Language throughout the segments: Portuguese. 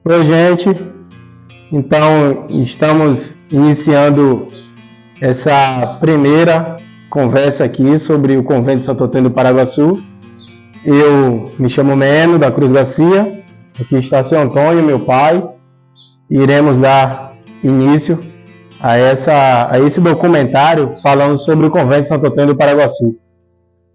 Oi, gente. Então, estamos iniciando essa primeira conversa aqui sobre o Convento de Santo Antônio do Paraguaçu. Eu me chamo Meno da Cruz Garcia, aqui está seu Antônio, meu pai. Iremos dar início a esse documentário falando sobre o Convento de Santo Antônio do Paraguaçu.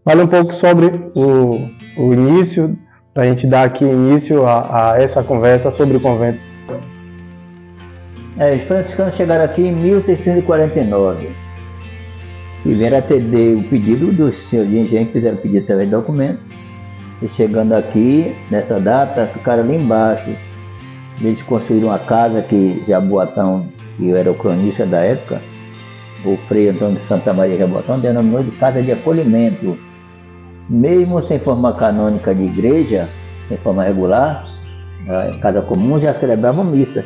Fale um pouco sobre o início, para a gente dar aqui início a essa conversa sobre o convento. Os franciscanos chegaram aqui em 1649 e vieram atender o pedido dos senhores de engenho que fizeram pedir através de documento. E chegando aqui, nessa data, ficaram ali embaixo. Eles construíram uma casa que Jaboatão, que era o cronista da época, o Frei Antônio de Santa Maria Jaboatão, denominou de casa de acolhimento. Mesmo sem forma canônica de igreja, sem forma regular, casa comum, já celebravam missa.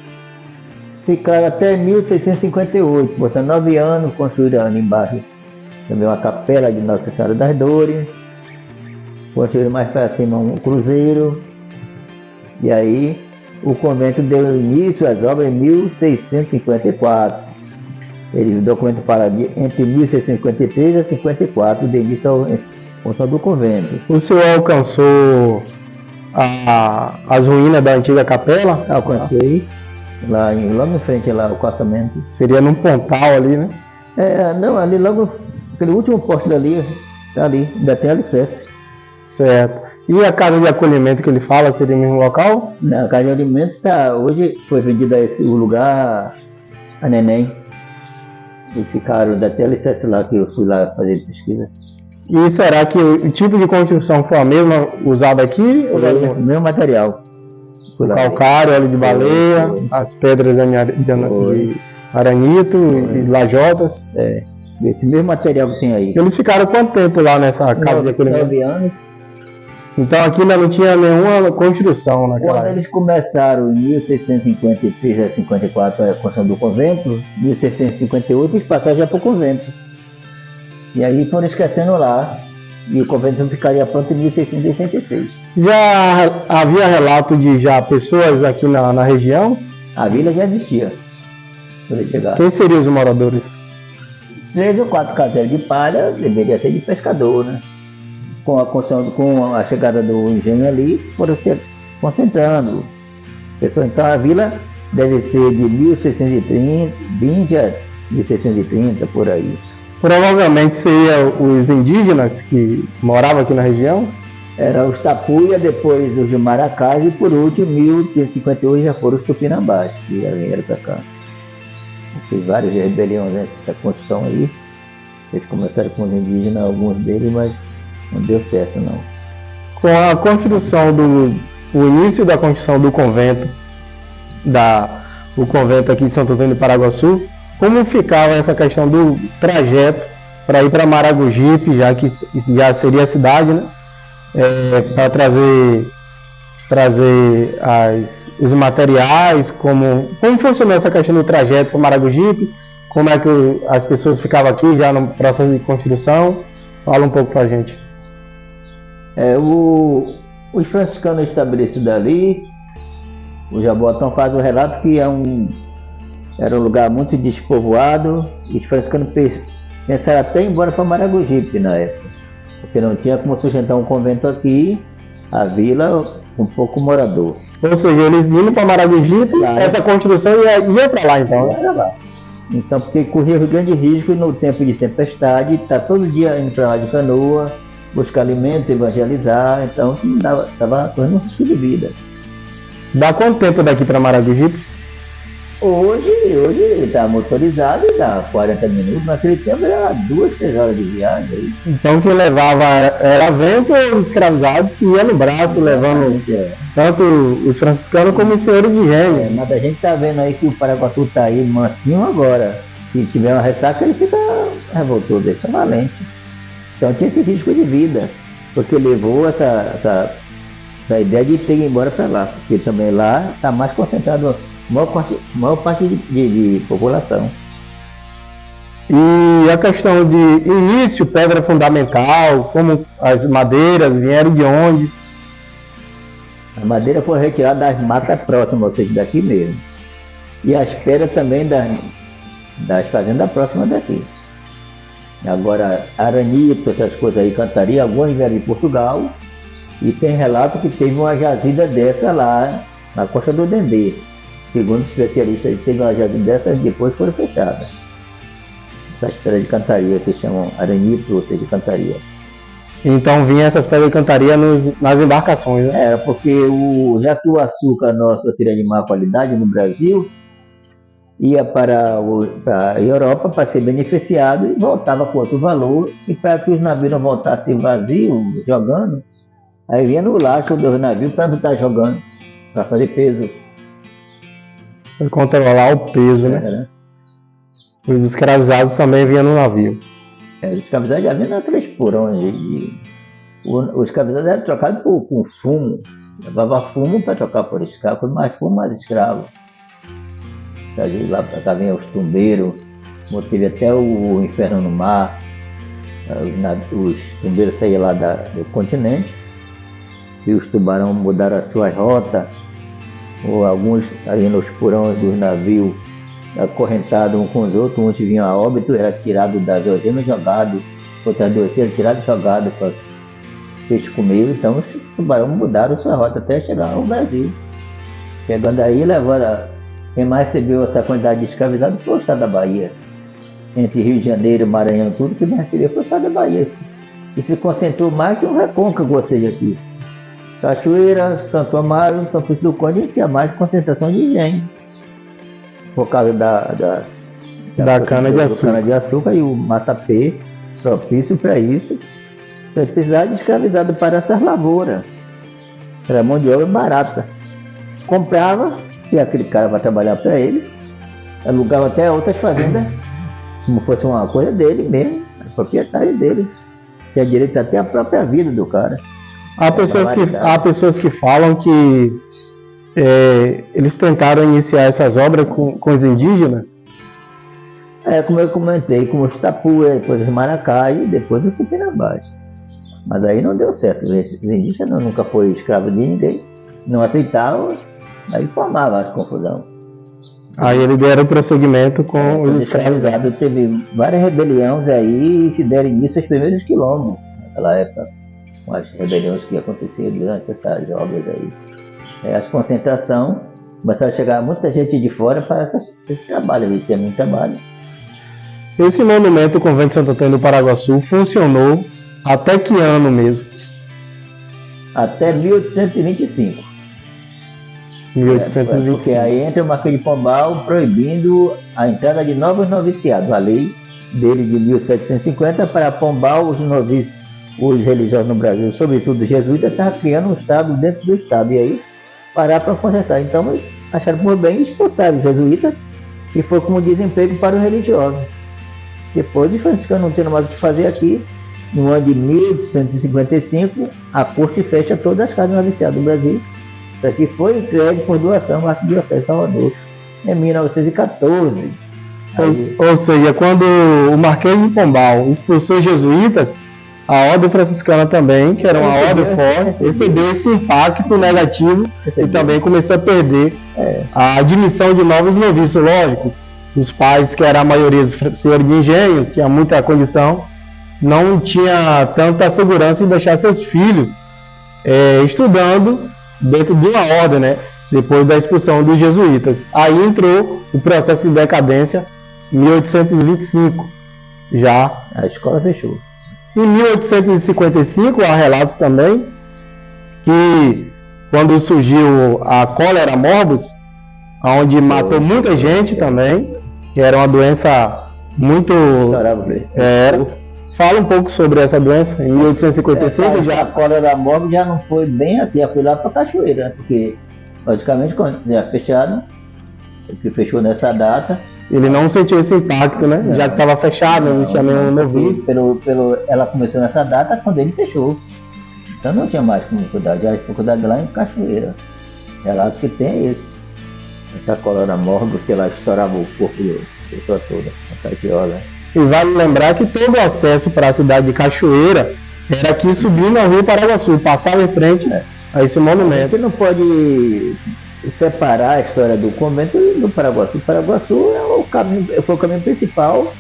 Ficaram até 1658, portanto 9 anos, construíram ali embaixo também uma capela de Nossa Senhora das Dores, construíram mais para cima um cruzeiro, e aí o convento deu início às obras em 1654. O documento fala de entre 1653 e 54, de início ao construção do convento. O senhor alcançou as ruínas da antiga capela? Alcancei, lá em frente, lá o calçamento. Seria num pontal ali, né? Não, ali logo, aquele último poste dali, tá ali, ainda tem alicerce. Certo. E a casa de acolhimento que ele fala, seria no mesmo local? A casa de acolhimento hoje foi vendida o lugar a Neném. E ficaram, ainda tem alicerce lá, que eu fui lá fazer pesquisa. E será que o tipo de construção foi a mesma usada aqui? O mesmo material. O calcário, óleo de baleia, as pedras de aranito e lajotas. Esse mesmo material que tem aí. Eles ficaram quanto tempo lá nessa casa de acolhimento? 9 anos. Então aqui ainda não tinha nenhuma construção naquela época. Quando eles começaram em 1653 a 54 a construção do convento, em 1658 eles passaram já para o convento. E aí foram esquecendo lá, e o convento ficaria pronto em 1666. Já havia relato de pessoas aqui na região? A vila já existia quando eles chegaram. Quem seriam os moradores? 3 ou 4 caseiros de palha, deveria ser de pescador, né? Com a chegada do engenho ali, foram se concentrando. Então a vila deve ser de 1620 a 1630, por aí. Provavelmente seriam os indígenas que moravam aqui na região? Era os Tapuia, depois os Maracás e por último, em 1558 já foram os Tupinambás, que vieram para cá. Tem várias rebeliões nessa construção aí. Eles começaram com os indígenas, alguns deles, mas não deu certo não. Com a construção o início da construção do convento, o convento aqui de Santo Antônio do Paraguaçu, como ficava essa questão do trajeto para ir para Maragogipe, já que isso já seria a cidade, né? Para trazer os materiais, como funcionou essa questão do trajeto para Maragogipe, como é que as pessoas ficavam aqui já no processo de construção? Fala um pouco para a gente. Os franciscanos estabelecidos ali, o Jaboatão faz o relato que era um lugar muito despovoado, e os franciscanos pensaram até ir embora para Maragogipe na época, porque não tinha como sustentar um convento aqui, a vila com pouco morador. Ou seja, eles indo para Maragogipe, essa construção ia para lá então? Era lá. Então, porque corria grande risco no tempo de tempestade, tá todo dia indo para lá de canoa, buscar alimento, evangelizar, então estava correndo um risco de vida. Dá quanto tempo daqui para Maragogipe? Hoje está motorizado e dá 40 minutos, naquele tempo era 2, 3 horas de viagem. Então quem levava era vento ou escravizados que iam no braço, levando tanto os franciscanos como os senhores de engenho. Mas a gente está vendo aí que o Paraguaçu está aí mansinho agora. Se tiver uma ressaca, ele fica revoltoso, ele fica valente. Então tinha esse risco de vida, porque levou essa ideia de ter que ir embora para lá, porque também lá está mais concentrado maior parte de população. E a questão de início, pedra fundamental, como as madeiras vieram de onde? A madeira foi retirada das matas próximas, ou seja, daqui mesmo. E as pedras também das fazendas próximas daqui. Agora, aranito, essas coisas aí, cantaria, algumas vieram de Portugal. E tem relato que teve uma jazida dessa lá na Costa do Dendê. Segundo especialistas, teve uma jazida dessas e depois foram fechadas. Essas pedras de cantaria que chamam aranito, ou seja, de cantaria. Então vinha essas pedras de cantaria nas embarcações, né? Era porque já que o açúcar nosso seria de má qualidade no Brasil, ia para a Europa para ser beneficiado e voltava com outro valor, e para que os navios não voltassem vazios, jogando, aí vinha no lastro dos navios para não estar jogando, para fazer peso. Para controlar o peso, né? Os escravizados também vinham no navio. Os escravizados já vinham naqueles porões. Os escravizados eram trocados com fumo. Levava fumo para trocar por escravo, quanto mais fumo, mais escravo. Lá para cá vinha os tumbeiros, teve até o inferno no mar. Os tumbeiros saíam lá do continente e os tubarões mudaram a sua rota. Ou alguns ali nos porões dos navios, acorrentados um com os outros, uns vinham a óbito, era tirado das algemas, jogado, outras duas eram tirado e jogado para peixe comer. Então os tubarões mudaram sua rota até chegar ao Brasil. Chegando aí, quem mais recebeu essa quantidade de escravizados foi o estado da Bahia. Entre Rio de Janeiro, Maranhão, tudo que mais recebeu foi o estado da Bahia. E se concentrou mais que um Recôncavo, ou seja, aqui. Cachoeira, Santo Amaro, São Francisco do Conde, tinha mais concentração de engenho. Por causa da cana-de-açúcar e o massapê propício para isso. Então, eles precisavam de escravizado para essas lavouras. Era mão de obra barata. Comprava, e aquele cara vai trabalhar para ele, alugava até outras fazendas, como fosse uma coisa dele mesmo, proprietário dele. Tinha direito até à própria vida do cara. Há pessoas que falam que eles tentaram iniciar essas obras com os indígenas. Como eu comentei, com os tapuia, depois os maracá e depois os tupinambás. Mas aí não deu certo. Os indígenas nunca foi escravo de ninguém, não aceitavam, aí formava a confusão. Aí eles deram prosseguimento com os escravizados. Teve várias rebeliões aí que deram início aos primeiros quilombos naquela época, com as rebeliões que aconteciam durante essas obras aí. As concentrações começaram a chegar muita gente de fora para esse trabalho, ali tinha muito trabalho. Esse monumento, o Convento de Santo Antônio do Paraguaçu, funcionou até que ano mesmo? Até 1825. 1825. Porque aí entra o Marquês de Pombal proibindo a entrada de novos noviciados. A lei dele de 1750 para Pombal, os religiosos no Brasil, sobretudo os jesuítas, estavam criando um estado dentro do estado. E aí parar para consertar. Então acharam por bem expulsar os jesuítas e foi como desemprego para os religiosos. Depois os franciscanos não tendo mais o que fazer aqui, no ano de 1855, a corte fecha todas as casas noviciadas do Brasil. Isso aqui foi entregue por doação à Arquidiocese de Salvador, em 1914. Ou seja, quando o Marquês de Pombal expulsou os jesuítas, a ordem franciscana também, que era uma ordem forte, recebeu esse impacto negativo e também começou a perder a admissão de novos noviços. Lógico, os pais, que era a maioria dos senhores de engenhos, tinha muita condição, não tinha tanta segurança em deixar seus filhos estudando dentro de uma ordem, né? Depois da expulsão dos jesuítas. Aí entrou o processo de decadência em 1825, já. A escola fechou. Em 1855, há relatos também que quando surgiu a cólera morbus, onde matou muita gente também, que era uma doença muito... Fala um pouco sobre essa doença. Em 1855 já a cólera morbus já não foi bem aqui, foi lá para Cachoeira, né? Porque logicamente quando já fechado, que fechou nessa data, ele não sentiu esse impacto, né? Já que estava fechado, não existia nenhum noviço. Ela começou nessa data quando ele fechou. Então não tinha mais como cuidar, já tinha cuidado lá em Cachoeira. Relato que tem isso. Essa cólera morbus que ela estourava o corpo da pessoa toda, a caitiola. E vale lembrar que todo o acesso para a cidade de Cachoeira era aqui subindo a rua Paraguaçu, passava em frente a esse A monumento. gente não pode separar a história do convento e do Paraguaçu. O Paraguaçu foi o caminho principal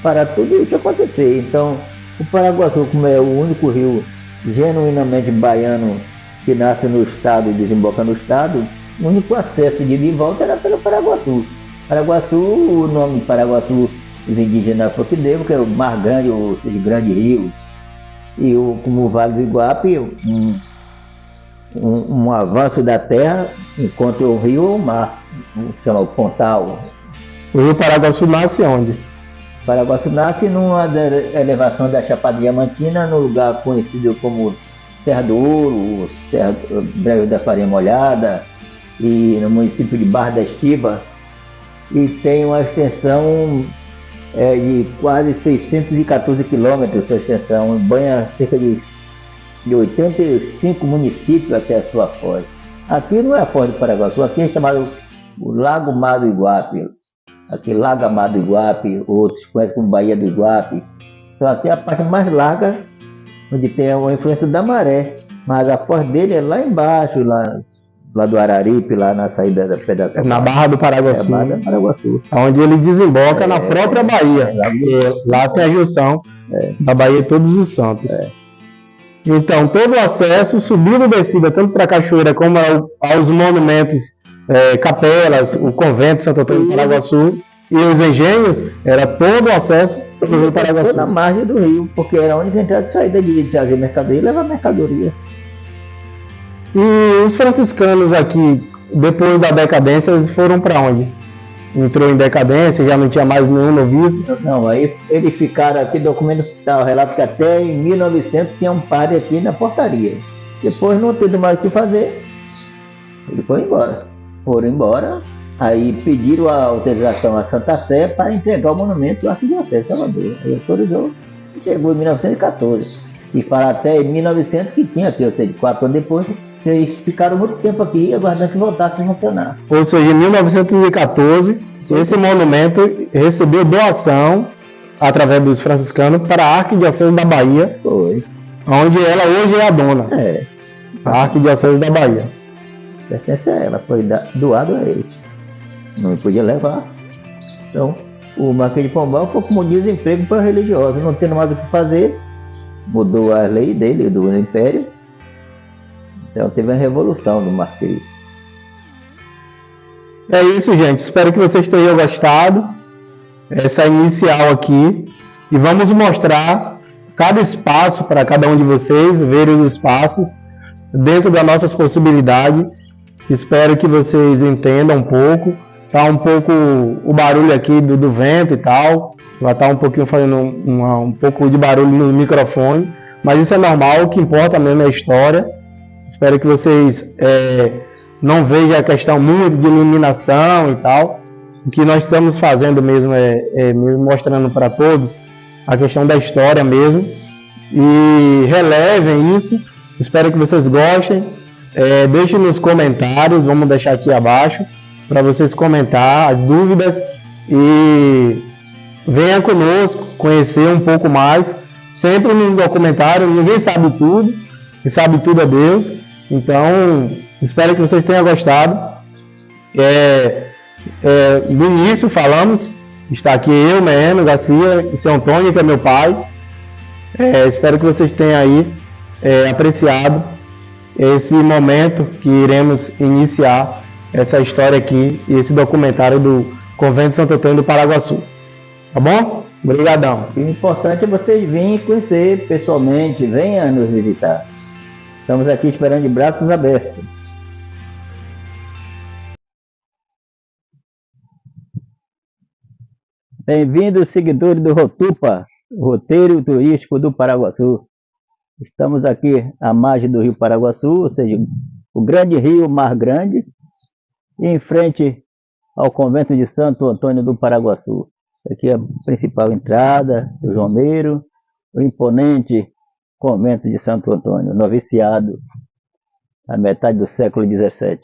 para tudo isso acontecer. Então, o Paraguaçu, como é o único rio genuinamente baiano que nasce no estado e desemboca no estado, o único acesso de ida e volta era pelo Paraguaçu. Paraguaçu, o nome Paraguaçu, os indígenas foi que deu, que é o Mar Grande, ou seja, Grande Rio. E como o Vale do Iguape, um avanço da terra enquanto o rio ou o mar, chama o Pontal. O rio Paraguaçu nasce onde? Paraguaçu nasce numa elevação da Chapada Diamantina, no lugar conhecido como Terra do Ouro, Brejo da Farinha Molhada, e no município de Barra da Estiba, e tem uma extensão de quase 614 quilômetros de extensão, banha cerca de 85 municípios até a sua foz. Aqui não é a foz do Paraguaçu, aqui é chamado o Lago Mar do Iguape. Aqui Lago Mar do Iguape, outros conhecem como Baía do Iguape. Então aqui é a parte mais larga, onde tem a influência da maré, mas a foz dele é lá embaixo, lá do Araripe, lá na saída da pedaço. Na Barra do Paraguaçu. É, Barra do Paraguaçu. Onde ele desemboca na própria Bahia. Lá tem a junção da Bahia de Todos os Santos. Então, todo o acesso, subida e descida, tanto para a cachoeira como aos monumentos, capelas, o convento de Santo Antônio do Paraguaçu e os engenhos, era todo o acesso pelo rio Paraguaçu. Na margem do rio, porque era a única entrada e saída de trazer mercadoria e levar mercadoria. E os franciscanos aqui, depois da decadência, eles foram para onde? Entrou em decadência, já não tinha mais nenhum noviço? Não, aí eles ficaram aqui, documento tá, o relato que até em 1900 tinha um padre aqui na portaria. Depois, não tendo mais o que fazer, ele foi embora. Foram embora, aí pediram a autorização à Santa Sé para entregar o monumento do Arquidiocese de Salvador. Aí autorizou, chegou em 1914. E fala até em 1900 que tinha aqui, ou seja, 4 anos depois, eles ficaram muito tempo aqui aguardando que voltasse a funcionar. Ou seja, em 1914, esse monumento recebeu doação através dos franciscanos para a Arquidiocese da Bahia. Foi. Onde ela hoje é a dona. A Arquidiocese da Bahia. Pertence a ela, foi doado a eles. Não podia levar. Então, o Marquês de Pombal foi como desemprego para religiosos, não tendo mais o que fazer, mudou a lei dele, do Império. Então teve a revolução do Marquês. É isso, gente. Espero que vocês tenham gostado. Essa inicial aqui. E vamos mostrar cada espaço para cada um de vocês, ver os espaços dentro das nossas possibilidades. Espero que vocês entendam um pouco. Tá um pouco o barulho aqui do vento e tal. Vai estar um pouquinho fazendo um pouco de barulho no microfone. Mas isso é normal, o que importa mesmo é a história. Espero que vocês não vejam a questão muito de iluminação e tal. O que nós estamos fazendo mesmo é mostrando para todos a questão da história mesmo. E relevem isso. Espero que vocês gostem. Deixem nos comentários, vamos deixar aqui abaixo, para vocês comentar as dúvidas. E venha conosco conhecer um pouco mais. Sempre nos documentários, ninguém sabe tudo. Que sabe tudo é Deus. Então, espero que vocês tenham gostado. No início falamos, está aqui eu, Meeno Garcia, e seu Antônio, que é meu pai. Espero que vocês tenham aí apreciado esse momento que iremos iniciar essa história aqui e esse documentário do Convento de Santo Antônio do Paraguaçu. Tá bom? Obrigadão. O importante é vocês virem conhecer pessoalmente, venham nos visitar. Estamos aqui esperando de braços abertos. Bem-vindos, seguidores do Rotupa, Roteiro Turístico do Paraguaçu. Estamos aqui à margem do rio Paraguaçu, ou seja, o grande rio Mar Grande, e em frente ao convento de Santo Antônio do Paraguaçu. Aqui é a principal entrada do Jomeiro, o imponente convento de Santo Antônio, noviciado a metade do século XVII.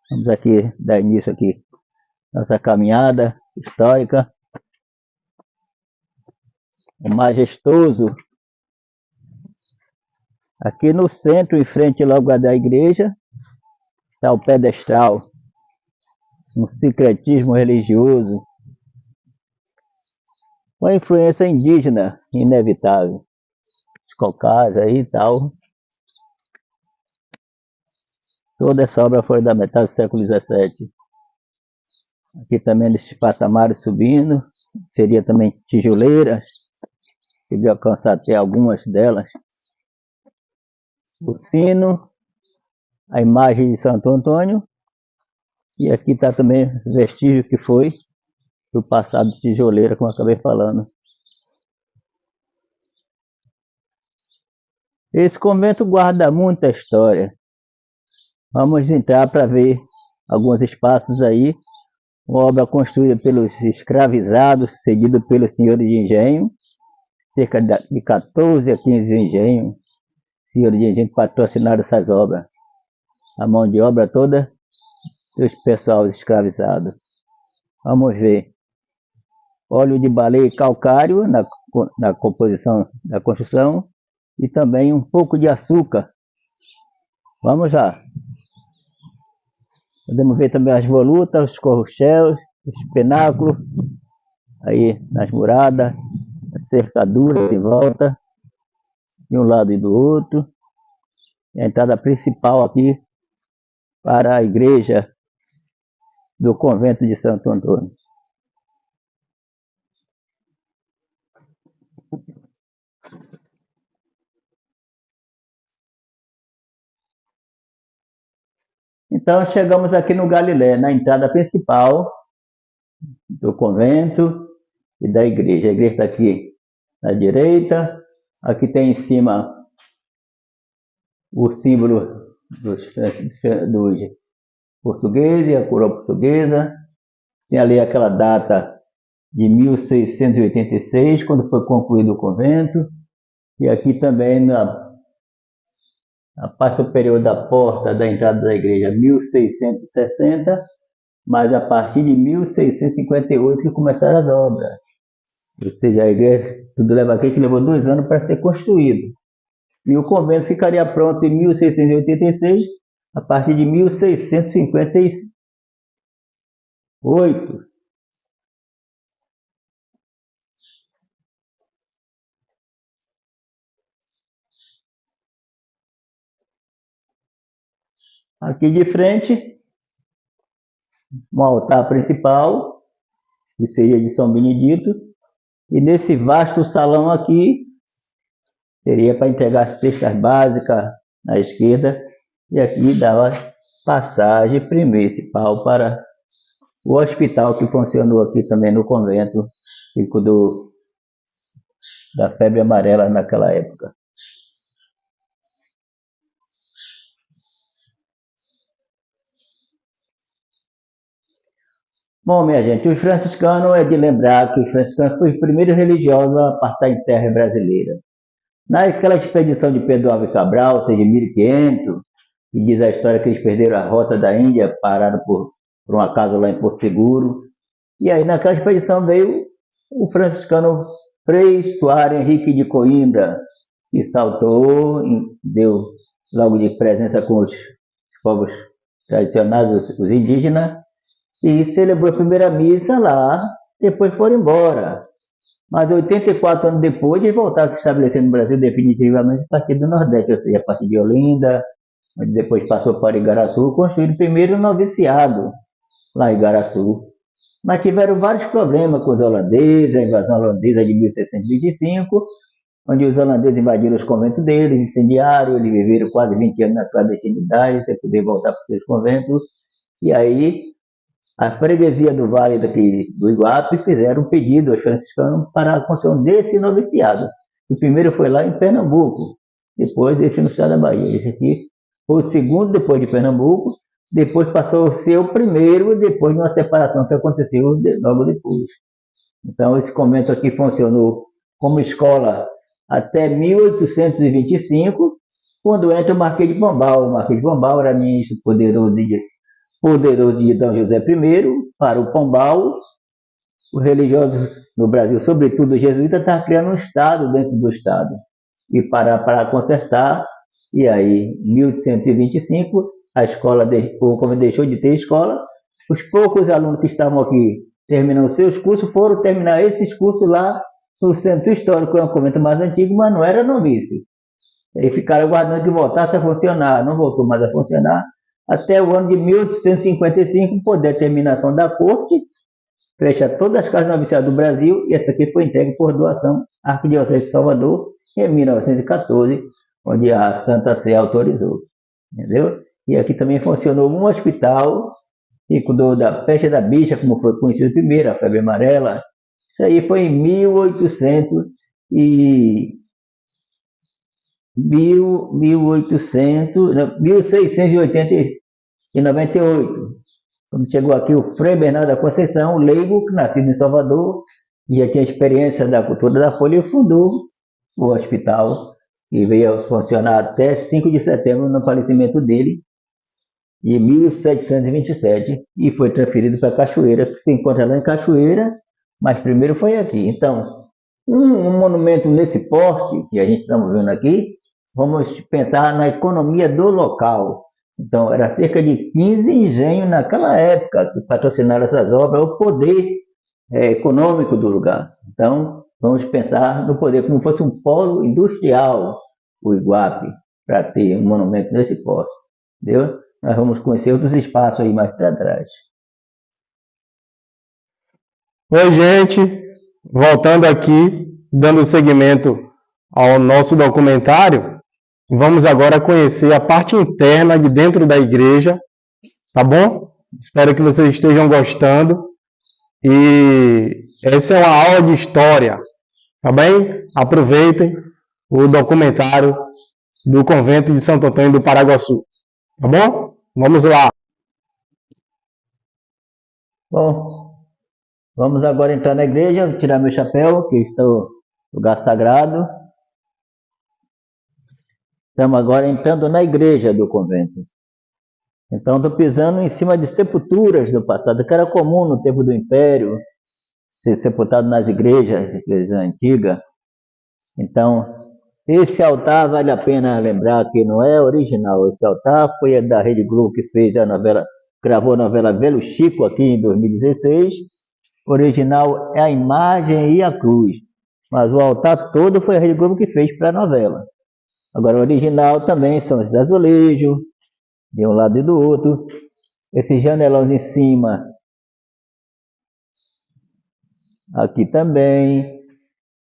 Vamos aqui dar início aqui nossa caminhada histórica. O majestoso Aqui no centro, em frente logo da igreja, está o pedestral, um sincretismo religioso, com a influência indígena inevitável. Os cocais aí e tal. Toda essa obra foi da metade do século XVII. Aqui também nesses patamares subindo, seria também tijoleiras, que de alcançar até algumas delas. O sino, a imagem de Santo Antônio, e aqui está também vestígio que foi do passado de tijoleira, como eu acabei falando. Esse convento guarda muita história. Vamos entrar para ver alguns espaços aí. Uma obra construída pelos escravizados, seguido pelos senhores de engenho, cerca de 14 a 15 engenhos, senhores de engenho que patrocinaram essas obras. A mão de obra toda dos pessoal escravizados. Vamos ver. Óleo de baleia e calcário na composição da construção e também um pouco de açúcar. Vamos lá. Podemos ver também as volutas, os corrochelos, os pináculos, aí nas muradas, as cercaduras em volta, de um lado e do outro. E a entrada principal aqui para a igreja do convento de Santo Antônio. Então chegamos aqui no Galilé, na entrada principal do convento e da igreja. A igreja está aqui à direita, aqui tem em cima o símbolo dos portugueses, a coroa portuguesa. Tem ali aquela data de 1686, quando foi concluído o convento. E aqui também a parte superior da porta da entrada da igreja, 1660, mas a partir de 1658 que começaram as obras. Ou seja, a igreja, tudo leva aqui, que levou 2 anos para ser construído. E o convento ficaria pronto em 1686, a partir de 1658. Aqui de frente, um altar principal, que seria de São Benedito, e nesse vasto salão aqui, seria para entregar as cestas básicas à esquerda, e aqui dava passagem principal para o hospital que funcionou aqui também no convento, que cuidou da febre amarela naquela época. Bom, minha gente, os franciscanos é de lembrar que os franciscanos foram os primeiros religiosos a passar em terra brasileira. Naquela expedição de Pedro Álvares Cabral, ou seja, de 1500, que diz a história que eles perderam a rota da Índia, pararam por um acaso lá em Porto Seguro. E aí naquela expedição veio o franciscano Frei Soares Henrique de Coimbra, que saltou, deu logo de presença com os povos tradicionais, os indígenas, e celebrou a primeira missa lá, depois foram embora. Mas 84 anos depois, eles voltaram a se estabelecer no Brasil definitivamente a partir do Nordeste, ou seja, a partir de Olinda, onde depois passou para Igaraçu, construíram primeiro o noviciado lá em Igaraçu. Mas tiveram vários problemas com os holandeses, a invasão holandesa de 1625, onde os holandeses invadiram os conventos deles, incendiaram, eles viveram quase 20 anos na clandestinidade, sem poder voltar para os seus conventos. E aí a freguesia do Vale do Iguape fizeram um pedido aos franciscanos para a construção desse noviciado. O primeiro foi lá em Pernambuco, depois esse no estado da Bahia. Esse aqui foi o segundo depois de Pernambuco, depois passou a ser o primeiro depois de uma separação que aconteceu logo depois. Então esse convento aqui funcionou como escola até 1825, quando entra o Marquês de Pombal. O Marquês de Pombal era ministro poderoso de D. José I para o Pombal. Os religiosos no Brasil, sobretudo os jesuítas, estavam criando um Estado dentro do Estado. E para consertar, E aí, em 1825, o convento deixou de ter escola. Os poucos alunos que estavam aqui terminando seus cursos foram terminar esses cursos lá no Centro Histórico, que é um convento mais antigo, mas não era novício. E ficaram aguardando que voltasse a funcionar. Não voltou mais a funcionar até o ano de 1855, por determinação da corte, fecha todas as casas noviciadas do Brasil, e essa aqui foi entregue por doação à Arquidiocese de Salvador em 1914, onde a Santa Sé autorizou. Entendeu? E aqui também funcionou um hospital que cuidou da peste da bicha, como foi conhecido primeiro, a febre amarela. Isso aí foi em 1698. Quando chegou aqui o Frei Bernardo da Conceição, leigo, nascido em Salvador, e já tinha experiência da cultura da folha, e fundou o hospital, que veio a funcionar até 5 de setembro, no falecimento dele, em 1727, e foi transferido para Cachoeira, que se encontra lá em Cachoeira, mas primeiro foi aqui. Então, um monumento nesse porte, que a gente está vendo aqui, vamos pensar na economia do local. Então, era cerca de 15 engenhos naquela época que patrocinaram essas obras, o poder econômico do lugar. Então, vamos pensar no poder como fosse um polo industrial, o Iguape, para ter um monumento nesse porte. Entendeu? Nós vamos conhecer outros espaços aí mais para trás. Oi, gente. Voltando aqui, dando seguimento ao nosso documentário, vamos agora conhecer a parte interna de dentro da igreja, tá bom? Espero que vocês estejam gostando. E essa é uma aula de história, tá bem? Aproveitem o documentário do Convento de Santo Antônio do Paraguaçu, tá bom? Vamos lá. Bom, vamos agora entrar na igreja, vou tirar meu chapéu, que está o lugar sagrado. Estamos agora entrando na igreja do convento. Então, estou pisando em cima de sepulturas do passado, que era comum no tempo do Império, ser sepultado nas igrejas antigas. Então, esse altar vale a pena lembrar que não é original. Esse altar foi da Rede Globo, que fez a novela, gravou a novela Velho Chico aqui em 2016. O original é a imagem e a cruz, mas o altar todo foi a Rede Globo que fez para a novela. Agora, o original também são os azulejos, de um lado e do outro. Esses janelões em cima, aqui também,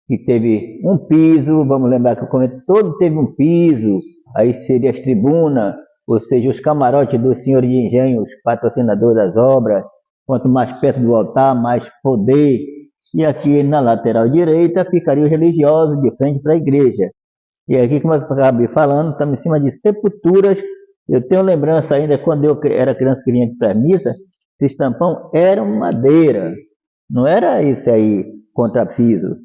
que teve um piso. Vamos lembrar que o convento todo teve um piso. Aí seria as tribunas, ou seja, os camarotes dos senhores de engenho, os patrocinadores das obras. Quanto mais perto do altar, mais poder. E aqui na lateral direita ficariam os religiosos de frente para a igreja. E aqui, como eu acabei falando, estamos em cima de sepulturas. Eu tenho lembrança ainda, quando eu era criança que vinha para a missa, esse tampão era madeira, não era isso aí, contrapiso.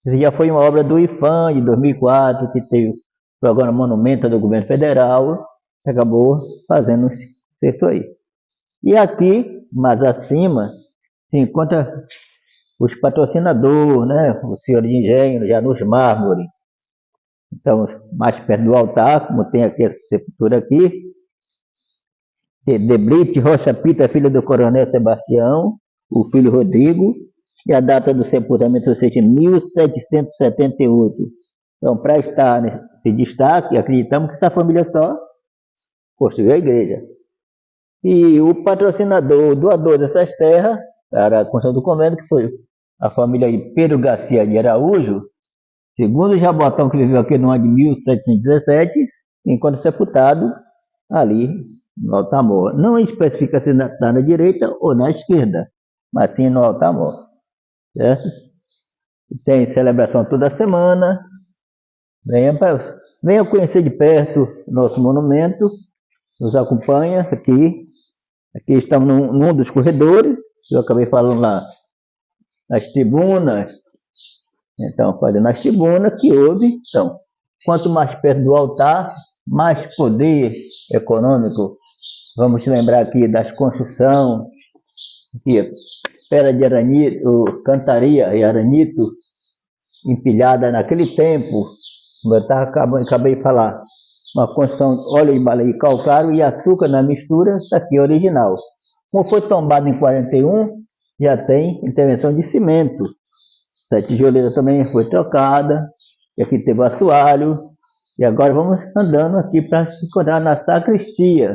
Isso já foi uma obra do IFAM, de 2004, que teve o programa Monumento do Governo Federal, que acabou fazendo isso aí. E aqui, mais acima, se encontra os patrocinadores, né? O senhor de engenho, já nos mármores. Então, mais perto do altar, como tem aqui essa sepultura aqui, Debrite Rocha Pita, filho do coronel Sebastião, o filho Rodrigo, e a data do sepultamento é 1778. Então, para estar nesse destaque, acreditamos que essa família só construiu a igreja. E o patrocinador, o doador dessas terras, para a construção do convento, que foi a família de Pedro Garcia de Araújo, segundo o Jabotão, que viveu aqui no ano de 1717, enquanto sepultado ali no altar-mor. Não especifica se está na direita ou na esquerda, mas sim no altar-mor. Certo? Tem celebração toda semana. Venha conhecer de perto nosso monumento. Nos acompanha aqui. Aqui estamos num dos corredores, que eu acabei falando lá, nas tribunas. Então, fazendo nas tribunas que houve. Então, quanto mais perto do altar, mais poder econômico. Vamos lembrar aqui das construções, pedra de aranito, cantaria e aranito, empilhada naquele tempo, como eu acabei de falar, uma construção, óleo de baleia e calcário e açúcar na mistura, está aqui original. Como foi tombado em 41, já tem intervenção de cimento. Essa tijoleira também foi trocada, e aqui teve o assoalho, e agora vamos andando aqui para se encontrar na sacristia.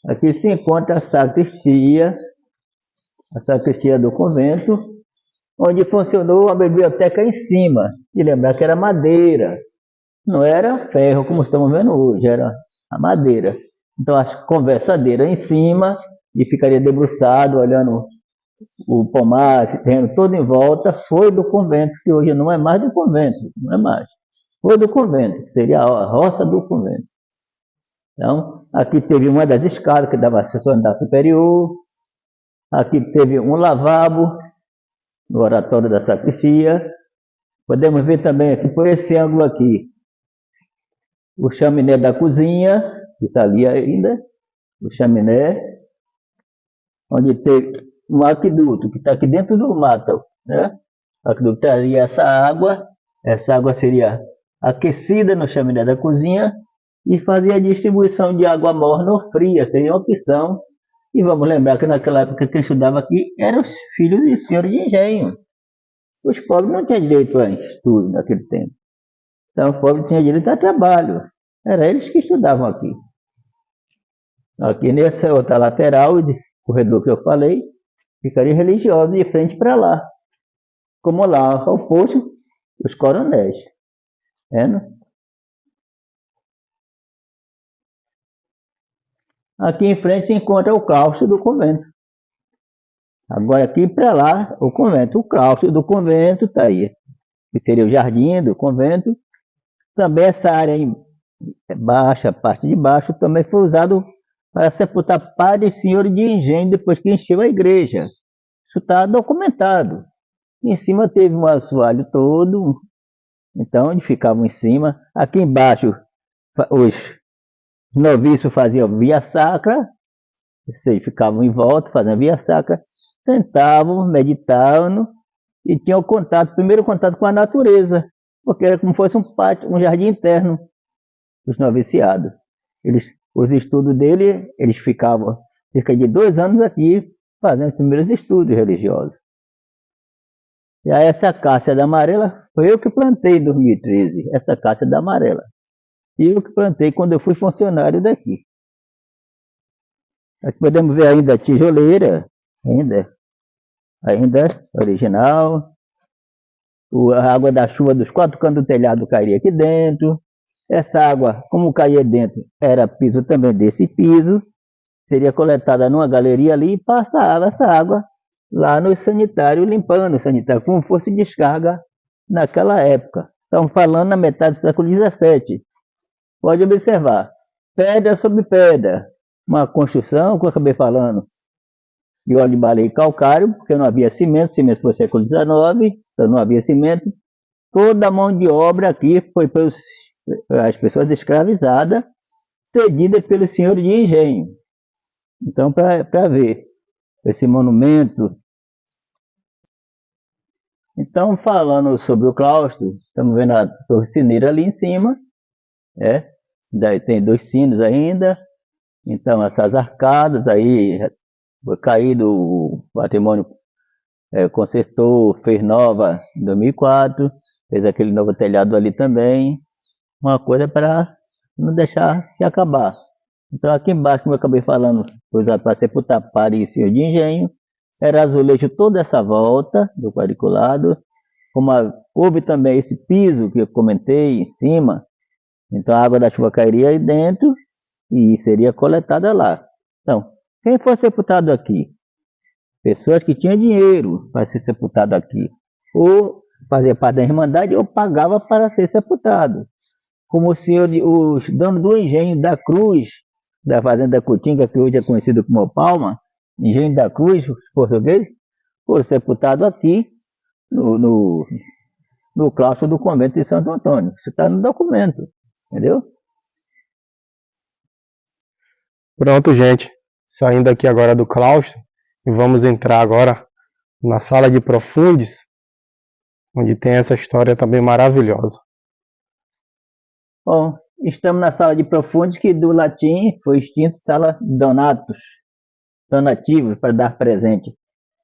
Aqui se encontra a sacristia do convento, onde funcionou a biblioteca em cima. E lembrar que era madeira, não era ferro como estamos vendo hoje, era a madeira. Então a conversadeira em cima, e ficaria debruçado, olhando o pomar, esse terreno todo em volta, foi do convento, que hoje não é mais do convento, não é mais. Foi do convento, que seria a roça do convento. Então, aqui teve uma das escadas que dava acesso ao andar superior, aqui teve um lavabo no oratório da sacristia. Podemos ver também aqui por esse ângulo aqui o chaminé da cozinha, que está ali ainda, o chaminé, onde tem um aqueduto que está aqui dentro do mato, né? O aqueduto traria essa água seria aquecida no chaminé da cozinha e fazia a distribuição de água morna ou fria, seria uma opção. E vamos lembrar que naquela época quem estudava aqui eram os filhos de senhores de engenho. Os pobres não tinham direito a estudo naquele tempo. Então os pobres tinham direito a trabalho. Era eles que estudavam aqui. Aqui nessa outra lateral, de corredor que eu falei, ficaria religioso de frente para lá. Como lá ao posto, os coronéis. Vendo? Aqui em frente se encontra o claustro do convento. Agora aqui para lá, o convento. O claustro do convento está aí. Que seria o jardim do convento. Também essa área baixa, a parte de baixo, também foi usado para sepultar padres e senhores de engenho depois que encheu a igreja. Isso está documentado. Em cima teve um assoalho todo, então eles ficavam em cima. Aqui embaixo os noviços faziam via sacra, eles ficavam em volta fazendo via sacra, sentavam, meditavam e tinham primeiro contato com a natureza, porque era como se fosse um pátio, um jardim interno dos noviciados. Os estudos dele, eles ficavam cerca de 2 anos aqui fazendo os primeiros estudos religiosos. E aí essa cássia da amarela, foi eu que plantei em 2013, essa cássia da amarela. E eu que plantei quando eu fui funcionário daqui. Aqui podemos ver ainda a tijoleira, ainda original. A água da chuva dos 4 cantos do telhado cairia aqui dentro. Essa água, como caía dentro, era piso também desse piso. Seria coletada numa galeria ali e passava essa água lá no sanitário, limpando o sanitário, como fosse descarga naquela época. Estamos falando na metade do século XVII. Pode observar, pedra sobre pedra, uma construção, que eu acabei falando, de óleo de baleia e calcário, porque não havia cimento foi século XIX, então não havia cimento. Toda a mão de obra aqui foi pelas pessoas escravizadas, cedida pelos senhores de engenho. Então, para ver esse monumento. Então, falando sobre o claustro, estamos vendo a torre sineira ali em cima, daí tem 2 sinos ainda. Então, essas arcadas aí, foi caído, o patrimônio consertou, fez nova em 2004, fez aquele novo telhado ali também, uma coisa para não deixar se acabar. Então aqui embaixo, como eu acabei falando, foi usado para sepultar padres e senhor de engenho, era azulejo toda essa volta do quadriculado, como houve também esse piso que eu comentei em cima, então a água da chuva cairia aí dentro e seria coletada lá. Então, quem for sepultado aqui? Pessoas que tinham dinheiro para ser sepultado aqui, ou fazia parte da Irmandade, ou pagava para ser sepultado. Como os donos do engenho da Cruz, da Fazenda Cutinga, que hoje é conhecido como Palma, engenho da Cruz, os portugueses, foram sepultados aqui no claustro do convento de Santo Antônio. Isso está no documento, entendeu? Pronto, gente. Saindo aqui agora do claustro, e vamos entrar agora na sala de Profundis, onde tem essa história também maravilhosa. Bom, estamos na sala de Profundis, que do latim foi extinto sala donatus, donativos, para dar presente.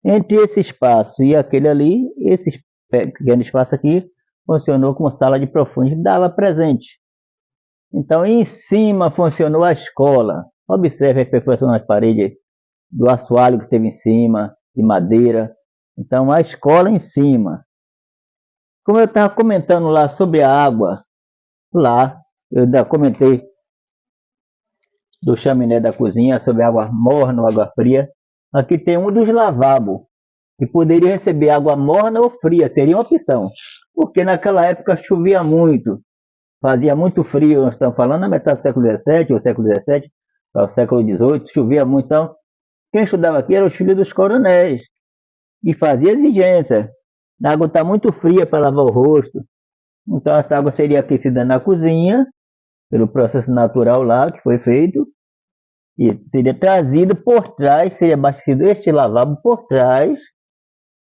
Entre esse espaço e aquele ali, esse pequeno espaço aqui funcionou como sala de Profundis, que dava presente. Então, em cima funcionou a escola. Observe a perfuração nas paredes do assoalho que teve em cima, de madeira. Então, a escola em cima. Como eu estava comentando lá sobre a água, lá, eu ainda comentei do chaminé da cozinha, sobre água morna ou água fria. Aqui tem um dos lavabos, que poderia receber água morna ou fria, seria uma opção. Porque naquela época chovia muito, fazia muito frio, nós estamos falando na metade do século XVII, ou século XVII, para o século XVIII, chovia muito. Então, quem estudava aqui eram os filhos dos coronéis, e fazia exigência. A água está muito fria para lavar o rosto. Então, essa água seria aquecida na cozinha, pelo processo natural lá que foi feito, e seria trazido por trás, seria abastecido este lavabo por trás,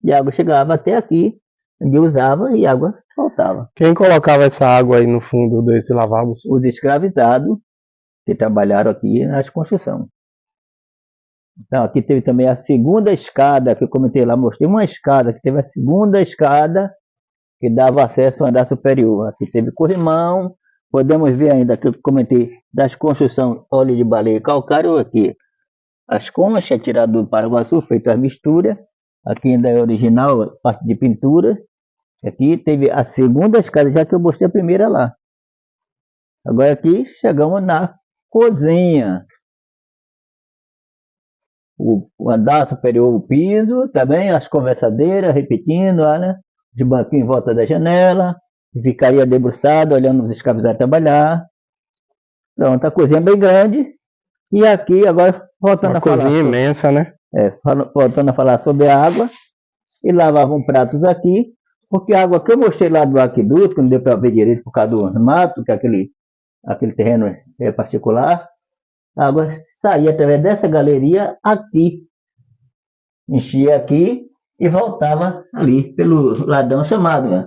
e a água chegava até aqui, onde usava e a água faltava. Quem colocava essa água aí no fundo desse lavabo? Os escravizados que trabalharam aqui nas construções. Então, aqui teve também a segunda escada, que eu comentei lá, mostrei uma escada, que teve a segunda escada, que dava acesso ao andar superior. Aqui teve corrimão, podemos ver ainda, que eu comentei, das construções óleo de baleia e calcário aqui. As conchas que é tirado do Paraguaçu, feito a mistura, aqui ainda é original, parte de pintura. Aqui teve a segunda escada, já que eu mostrei a primeira lá. Agora aqui chegamos na cozinha. O andar superior, o piso, também as conversadeiras, repetindo, né? De banquinho em volta da janela, ficaria debruçado, olhando os escravizados trabalhar. Pronto, a cozinha bem grande. E aqui, agora, voltando a falar. Uma cozinha imensa, né? Voltando a falar sobre a água. E lavavam pratos aqui, porque a água que eu mostrei lá do aqueduto, que não deu para ver direito por causa do mato, que aquele terreno é particular, a água saía através dessa galeria aqui, enchia aqui e voltava ali pelo ladrão chamado, né?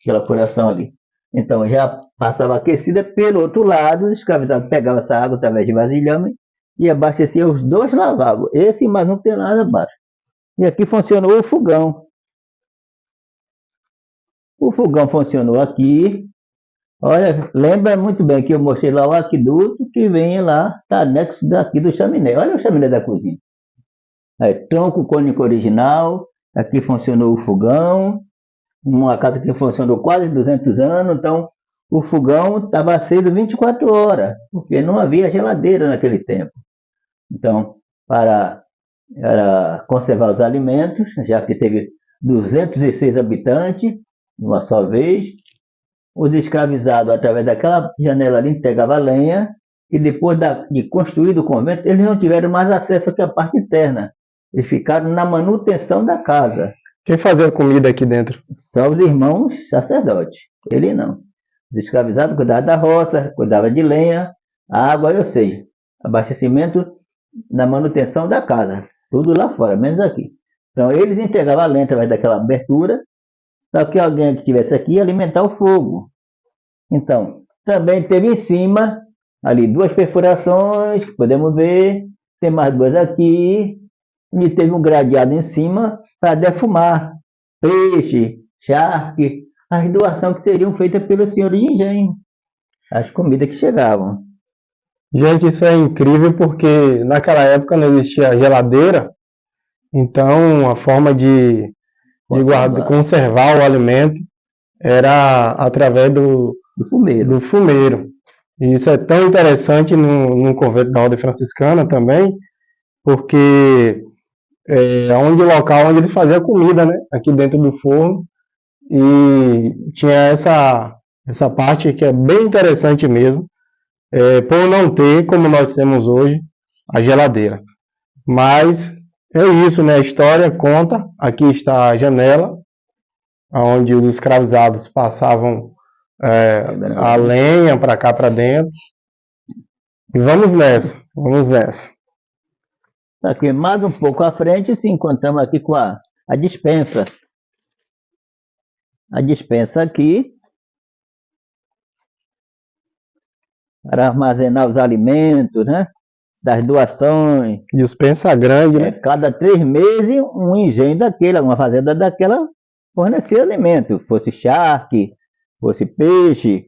Aquela coração ali. Então já passava aquecida pelo outro lado, os escravizados pegavam essa água através de vasilhame e abastecia os dois lavabos, esse mas não tem nada abaixo. E aqui funcionou o fogão. O fogão funcionou aqui. Olha, lembra muito bem que eu mostrei lá o aqueduto que vem lá, está anexo daqui do chaminé. Olha o chaminé da cozinha. Aí, tronco cônico original. Aqui funcionou o fogão. Uma casa que funcionou quase 200 anos. Então, o fogão estava aceso 24 horas, porque não havia geladeira naquele tempo. Então, para conservar os alimentos, já que teve 206 habitantes, de uma só vez, os escravizados, através daquela janela ali, pegavam lenha, e depois de construído o convento, eles não tiveram mais acesso aqui à parte interna. Eles ficaram na manutenção da casa. Quem fazia comida aqui dentro? Só os irmãos sacerdotes. Ele não. Os escravizados cuidavam da roça, cuidavam de lenha, a água, eu sei. Abastecimento na manutenção da casa. Tudo lá fora, menos aqui. Então, eles entregavam a lenha através daquela abertura, para que alguém que estivesse aqui alimentar o fogo. Então, também teve em cima, ali, duas perfurações, que podemos ver. Tem mais duas aqui. E teve um gradeado em cima para defumar peixe, charque, as doações que seriam feitas pelo senhor de engenho. As comidas que chegavam. Gente, isso é incrível porque naquela época não existia geladeira, então a forma de conservar o alimento era através do fumeiro. E isso é tão interessante no convento da Ordem Franciscana também, porque é o local onde eles faziam a comida, né? Aqui dentro do forno. E tinha essa parte que é bem interessante mesmo, por não ter, como nós temos hoje, a geladeira. Mas é isso, né? A história conta. Aqui está a janela, onde os escravizados passavam a lenha para cá, para dentro. E vamos nessa. Aqui mais um pouco à frente, se encontramos aqui com a dispensa. A dispensa aqui para armazenar os alimentos, né? Das doações. Dispensa grande, né? Cada 3 meses, um engenho daquele, uma fazenda daquela fornecia alimento, fosse charque, fosse peixe,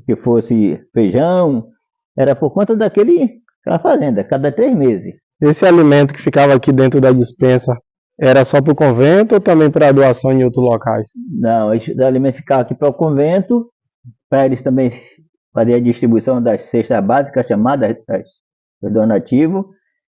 que fosse feijão, era por conta daquela fazenda, cada 3 meses. Esse alimento que ficava aqui dentro da dispensa era só para o convento ou também para doação em outros locais? Não, esse alimento ficava aqui para o convento, para eles também fazerem a distribuição das cestas básicas, chamadas do donativo,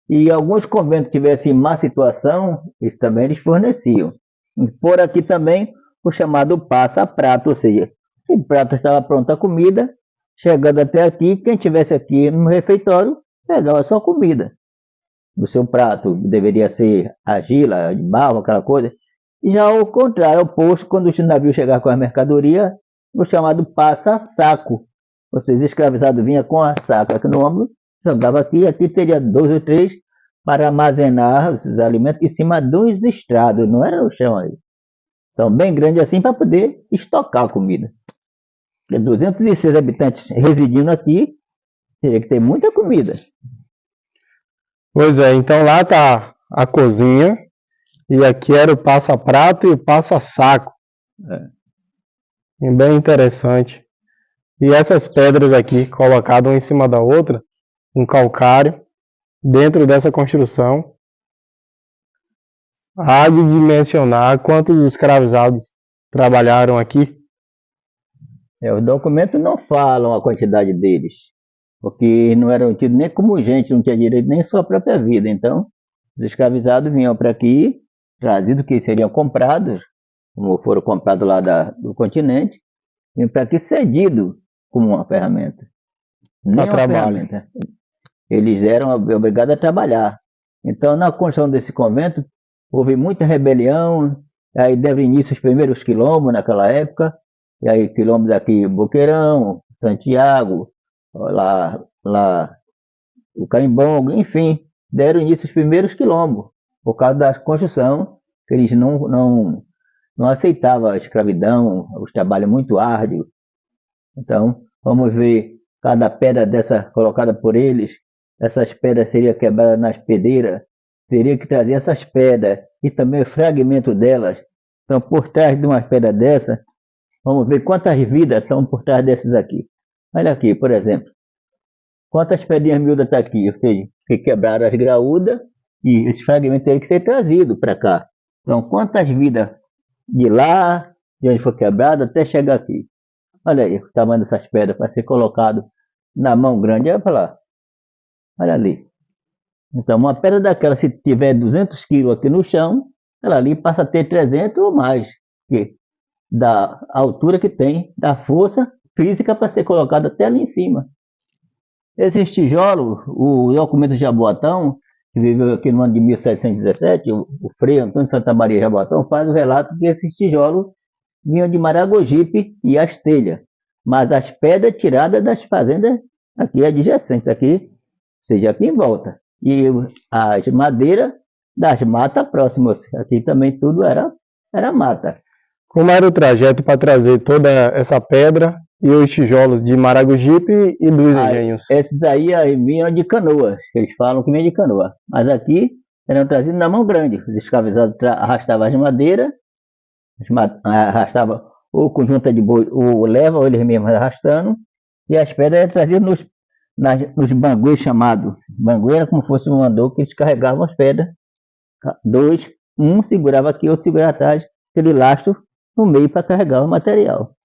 e alguns conventos que tivessem má situação, isso também eles forneciam. E por aqui também o chamado passa-prato, ou seja, o prato estava pronta a comida, chegando até aqui, quem tivesse aqui no refeitório pegava só comida. O seu prato deveria ser argila, de barro, aquela coisa. E já ao contrário, oposto, quando o navio chegava com a mercadoria, o chamado passa-saco. Ou seja, o escravizado vinha com a saca aqui no ombro, jogava aqui, e aqui teria 2 ou 3 para armazenar os alimentos em cima dos estrados, não era no chão aí. Então, bem grande assim para poder estocar a comida. Porque 206 habitantes residindo aqui, teria que ter muita comida. Pois é, então lá está a cozinha e aqui era o passa-prato e o passa-saco. Bem interessante. E essas pedras aqui, colocadas uma em cima da outra, um calcário, dentro dessa construção, há de dimensionar quantos escravizados trabalharam aqui. Os documentos não falam a quantidade deles, porque não eram tidos nem como gente, não tinha direito nem à sua própria vida. Então, os escravizados vinham para aqui, trazidos que seriam comprados, como foram comprados lá do continente, vinham para aqui cedidos como uma ferramenta. Nem uma trabalho. ferramenta. Eles eram obrigados a trabalhar. Então, na construção desse convento, houve muita rebelião, aí deram início os primeiros quilombos naquela época, e aí quilombos aqui, Boqueirão, Santiago, lá o Carimbongo, enfim, deram início os primeiros quilombos, por causa da construção, que eles não aceitavam a escravidão, os trabalhos muito árduos. Então, vamos ver cada pedra dessa colocada por eles, essas pedras seriam quebradas nas pedreiras, teria que trazer essas pedras e também o fragmento delas. Então, por trás de uma pedra dessa, vamos ver quantas vidas estão por trás dessas aqui. Olha aqui, por exemplo, quantas pedrinhas miúdas estão aqui, ou seja, que quebraram as graúdas e esse fragmento teria que ser trazido para cá. Então, quantas vidas de lá, de onde foi quebrado, até chegar aqui. Olha aí o tamanho dessas pedras para ser colocado na mão grande. Olha para lá. Olha ali. Então, uma pedra daquela, se tiver 200 quilos aqui no chão, ela ali passa a ter 300 ou mais. Porque da altura que tem, da força física para ser colocada até ali em cima. Esses tijolos, o documento de Jaboatão, que viveu aqui no ano de 1717, o Frei Antônio Santa Maria Jaboatão, faz o relato que esses tijolos vinham de Maragogipe e Astelha, mas as pedras tiradas das fazendas aqui adjacentes, aqui, seja aqui em volta, e as madeiras das matas próximas, aqui também tudo era mata. Como era o trajeto para trazer toda essa pedra e os tijolos de Maragogipe e dos engenhos? Esses aí vinham de canoa, eles falam que vinham de canoa, mas aqui eram trazidos na mão grande, os escravizados arrastavam as madeiras, arrastava ou com junta de boi, ou leva, ou eles mesmos arrastando, e as pedras eram trazidas nos banguês chamados. Banguê era como se fosse um andor que eles carregavam as pedras, dois, um segurava aqui, outro segurava atrás, aquele lastro no meio para carregar o material.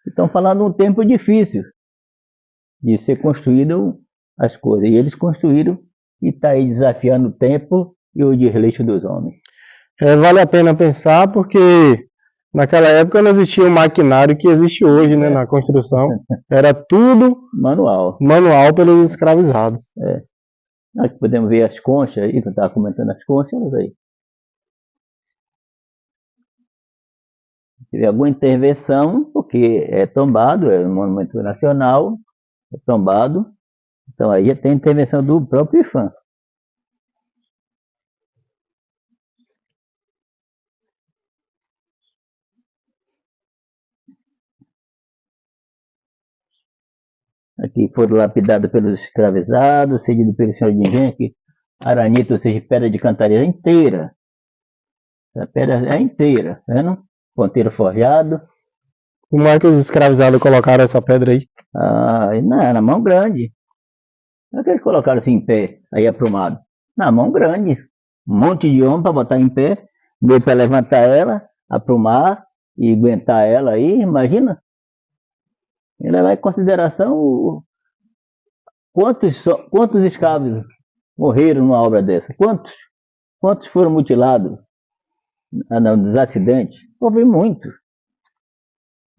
Estão falando de um tempo difícil de ser construído as coisas, e eles construíram e está aí desafiando o tempo e o desleixo dos homens. Vale a pena pensar porque naquela época não existia o maquinário que existe hoje, né, na construção. Era tudo manual pelos escravizados. Aqui podemos ver as conchas aí, que eu estava comentando as conchas aí. Se tiver alguma intervenção, porque é tombado, é um monumento nacional, é tombado, então aí já tem intervenção do próprio IFAM. Aqui foram lapidados pelos escravizados, cedidos pelo senhor de engenho, aqui, aranito, ou seja, pedra de cantaria inteira. A pedra é inteira, tá vendo? Ponteiro forjado. Como é que os escravizados colocaram essa pedra aí? Na mão grande. Não é que eles colocaram assim em pé, aí aprumado. Na mão grande. Um monte de homem para botar em pé, meio para levantar ela, aprumar e aguentar ela aí, imagina. E levar em consideração quantos escravos morreram numa obra dessa? Quantos foram mutilados nos acidentes? Houve muito.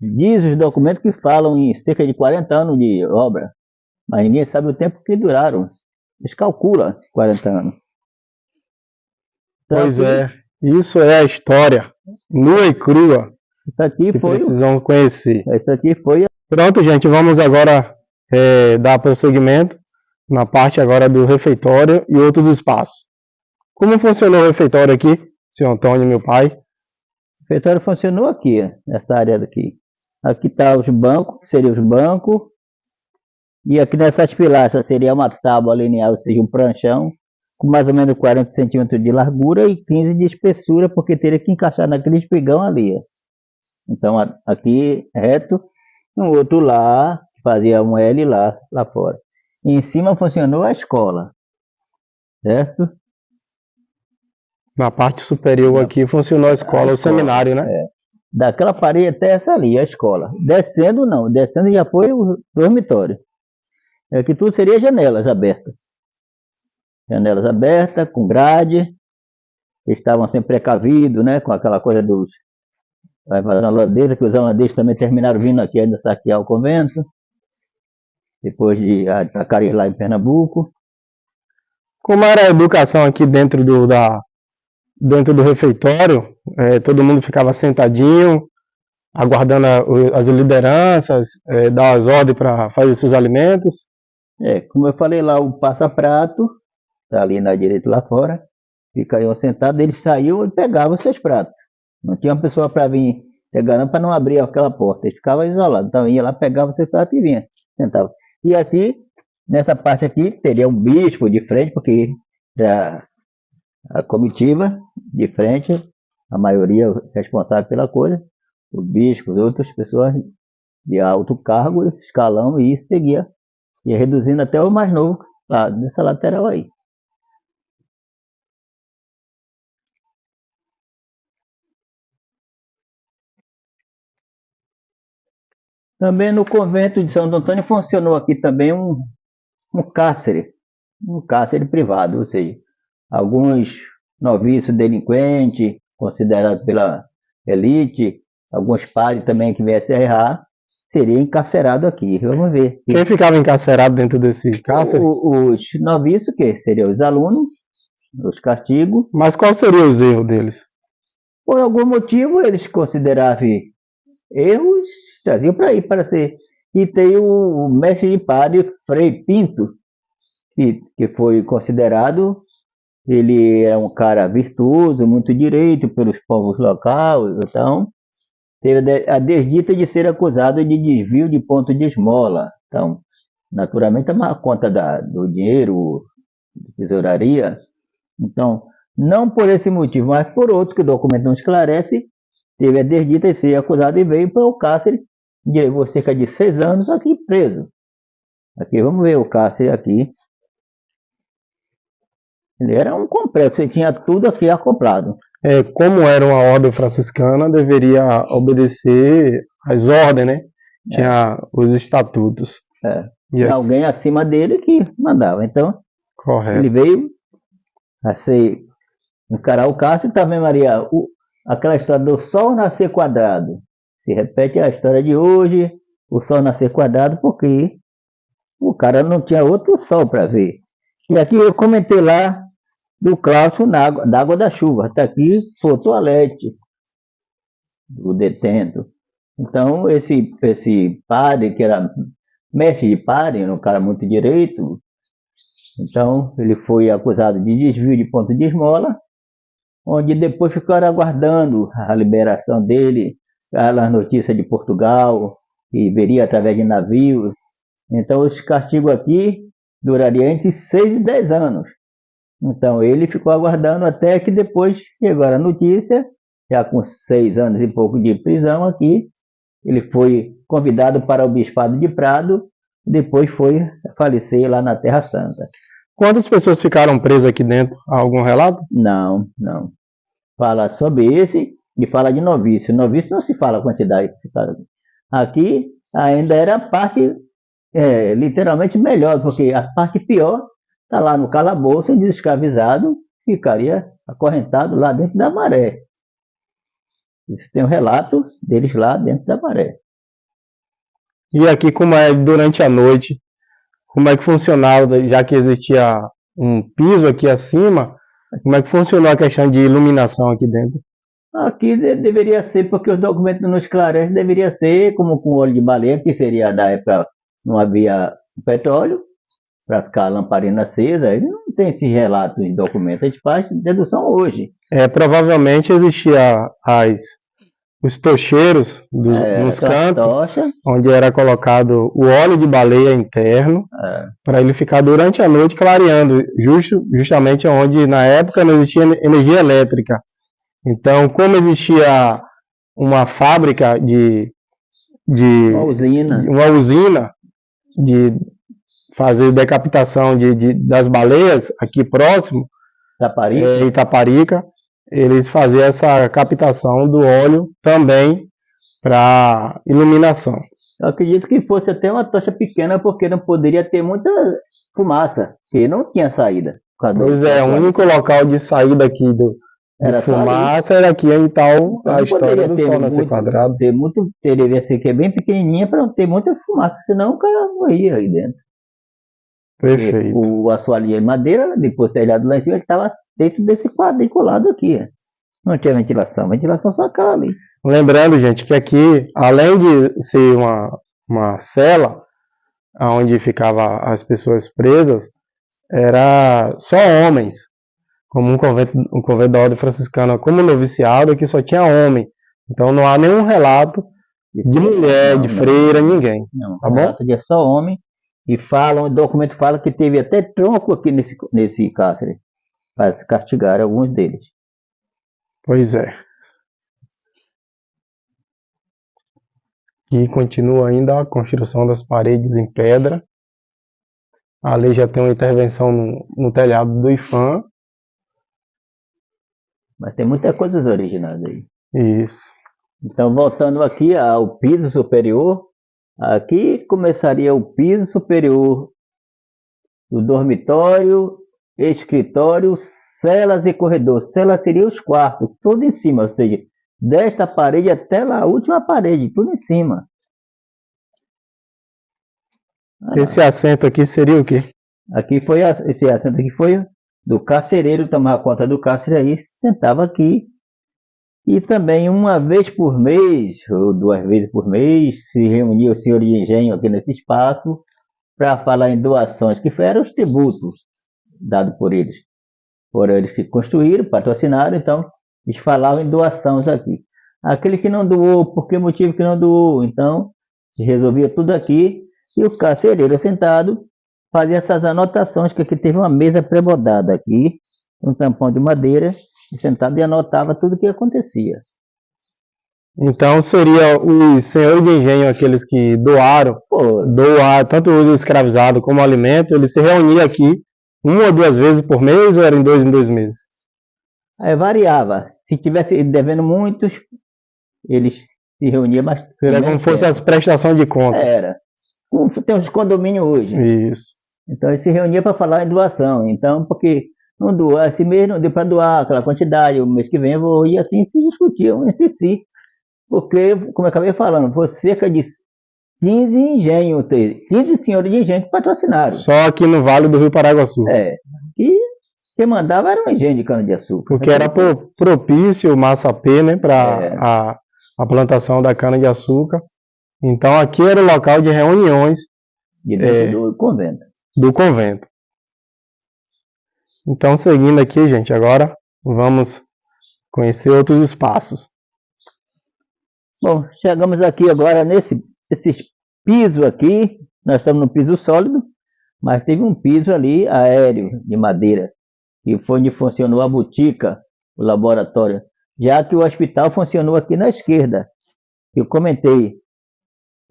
Diz os documentos que falam em cerca de 40 anos de obra, mas ninguém sabe o tempo que duraram. Eles calculam 40 anos. Então, Pois é, isso é a história nua e crua isso aqui que foi, precisamos conhecer. isso aqui foi Pronto, gente, vamos agora dar prosseguimento na parte agora do refeitório e outros espaços. Como funcionou o refeitório aqui, senhor Antônio, meu pai? o refeitório funcionou aqui, nessa área daqui. Aqui está os bancos, que seriam os bancos. E aqui nessas pilastras seria uma tábua linear, ou seja, um pranchão, com mais ou menos 40 centímetros de largura e 15 de espessura, porque teria que encaixar naquele espigão ali. Então aqui reto, um outro lá, fazia um L lá fora. E em cima funcionou a escola, certo? Na parte superior aqui funcionou a escola, o seminário, né? Daquela parede até essa ali, a escola. Descendo não, descendo já foi o dormitório. Aqui tudo seria janelas abertas. Janelas abertas, com grade. Estavam sempre precavidos, né? Com aquela coisa dos holandeses, que os holandeses também terminaram vindo aqui ainda saquear o convento. Depois de atacarem lá em Pernambuco. Como era a educação aqui dentro do refeitório? Todo mundo ficava sentadinho, aguardando as lideranças, dar as ordens para fazer seus alimentos. Como eu falei lá, o passa-prato, tá ali na direita lá fora, ficariam sentados, eles saíam e pegavam seus pratos. Não tinha uma pessoa para vir pegando para não abrir aquela porta, eles ficavam isolados. Então ia lá, pegava seus pratos e vinha, sentava. E aqui, nessa parte aqui, teria um bispo de frente, porque a comitiva de frente, a maioria responsável pela coisa, os bispos, outras pessoas de alto cargo, escalão, e isso seguia, ia reduzindo até o mais novo, lá nessa lateral aí. Também no convento de Santo Antônio funcionou aqui também um cárcere privado, ou seja, alguns noviços delinquentes, considerados pela elite, alguns padres também que viessem a errar, seria encarcerado aqui. Vamos ver. Quem ficava encarcerado dentro desse cárcere? Os noviços, que seriam os alunos, os castigos. Mas qual seria os erros deles? Por algum motivo, eles consideravam erros, traziam para ir para ser. E tem o mestre de padre, Frei Pinto, que foi considerado, ele é um cara virtuoso, muito direito pelos povos locais, então teve a desdita de ser acusado de desvio de ponto de esmola. Então, naturalmente, tomava conta do dinheiro, de tesouraria. Então, não por esse motivo, mas por outro, que o documento não esclarece, teve a desdita de ser acusado e veio para o cárcere, e levou cerca de 6 anos aqui preso. Aqui, vamos ver o cárcere aqui. Ele era um complexo, ele tinha tudo aqui acoplado. Como era uma ordem franciscana, deveria obedecer às ordens, né? Tinha os estatutos. Tinha alguém acima dele que mandava. Então, correto. Ele veio a encarar o cárcere também, Maria. Aquela história do sol nascer quadrado. Se repete a história de hoje, o sol nascer quadrado, porque o cara não tinha outro sol para ver. E aqui eu comentei lá do claustro da água da chuva. Está aqui foi o toalete do detento. Então, esse padre, que era mestre de padre, era um cara muito direito, então ele foi acusado de desvio de ponto de esmola, onde depois ficaram aguardando a liberação dele, as notícias de Portugal, que viria através de navios, Então, esse castigo aqui duraria entre 6 e 10 anos. Então, ele ficou aguardando até que depois chegou a notícia, já com 6 anos e pouco de prisão aqui, ele foi convidado para o Bispado de Prado, depois foi falecer lá na Terra Santa. Quantas pessoas ficaram presas aqui dentro? Há algum relato? Não. Fala sobre esse e fala de novício. Novício não se fala a quantidade que ficaram aqui. Aqui ainda era a parte literalmente melhor, porque a parte pior está lá no calabouço, desescravizado, ficaria acorrentado lá dentro da maré. Tem um relato deles lá dentro da maré. E aqui, como é durante a noite, como é que funcionava, já que existia um piso aqui acima, como é que funcionou a questão de iluminação aqui dentro? Aqui deveria ser, porque os documentos não esclarecem, deveria ser como com óleo de baleia, que seria da época, não havia petróleo, para ficar a lamparina acesa. Ele não tem esse relato em documentos, a gente faz dedução hoje. Provavelmente existia os tocheiros nos cantos, tocha, onde era colocado o óleo de baleia interno, para ele ficar durante a noite clareando, justamente onde na época não existia energia elétrica. Então, como existia uma fábrica uma usina de fazer decapitação das baleias aqui próximo, Itaparica, eles faziam essa captação do óleo também para iluminação. Eu acredito que fosse até uma tocha pequena, porque não poderia ter muita fumaça, porque não tinha saída. Pois é, o único local de saída aqui de fumaça era aqui, então a história do Sol Nascer Quadrado. Deveria ser que é bem pequenininha para não ter muita fumaça, senão o cara morria aí dentro. Perfeito. O assoalho de madeira, depois telhado lá em cima, ele estava dentro desse quadriculado aqui. Não tinha ventilação só aquela ali. Lembrando, gente, que aqui, além de ser uma cela, onde ficavam as pessoas presas, era só homens. Como um convento da ordem franciscana, como noviciado, aqui só tinha homem. Então não há nenhum relato de mulher, de freira, ninguém. Não, tá bom? É só homem. E o documento fala que teve até tronco aqui nesse cárcere, para se castigar alguns deles. Pois é. E continua ainda a construção das paredes em pedra. Ali já tem uma intervenção no telhado do IFAM. Mas tem muitas coisas originais aí. Isso. Então, voltando aqui ao piso superior, aqui começaria o piso superior do dormitório, escritório, celas e corredor. Celas seriam os quartos, tudo em cima, ou seja, desta parede até lá, a última parede, tudo em cima. Esse assento aqui seria o quê? Esse assento aqui foi do carcereiro, tomava conta do cárcere aí, sentava aqui. E também uma vez por mês, ou 2 vezes por mês, se reunia o senhor de engenho aqui nesse espaço para falar em doações, que eram os tributos dados por eles. Foram eles que construíram, patrocinaram, então eles falavam em doações aqui. Aquele que não doou, por que motivo que não doou? Então, resolvia tudo aqui e o carcereiro sentado fazia essas anotações, que aqui teve uma mesa pré-bodada aqui, um tampão de madeira, sentado e anotava tudo o que acontecia. Então seria os senhores de engenho, aqueles que doaram tanto os escravizados como alimento, eles se reuniam aqui 1 ou 2 vezes por mês ou era em 2 meses? Variava. Se tivesse devendo muitos, eles se reuniam mais. Seria como fosse as prestações de contas. Era. Tem uns condomínios hoje. Isso. Então eles se reuniam para falar em doação. Então, porque não doar, esse mês não deu para doar aquela quantidade, o mês que vem eu vou, e assim se discutiam entre si. Porque, como eu acabei falando, foi cerca de 15 engenhos, 15 senhores de engenho que patrocinaram. Só aqui no Vale do Rio Paraguaçu. E quem mandava era um engenho de cana-de-açúcar. Porque era propício o Massapê, né, para a plantação da cana-de-açúcar. Então aqui era o local de reuniões do convento. Do convento. Então, seguindo aqui, gente, agora vamos conhecer outros espaços. Bom, chegamos aqui agora nesse piso aqui, Nós estamos no piso sólido, mas teve um piso ali aéreo, de madeira, que foi onde funcionou a botica, o laboratório, já que o hospital funcionou aqui na esquerda. Eu comentei.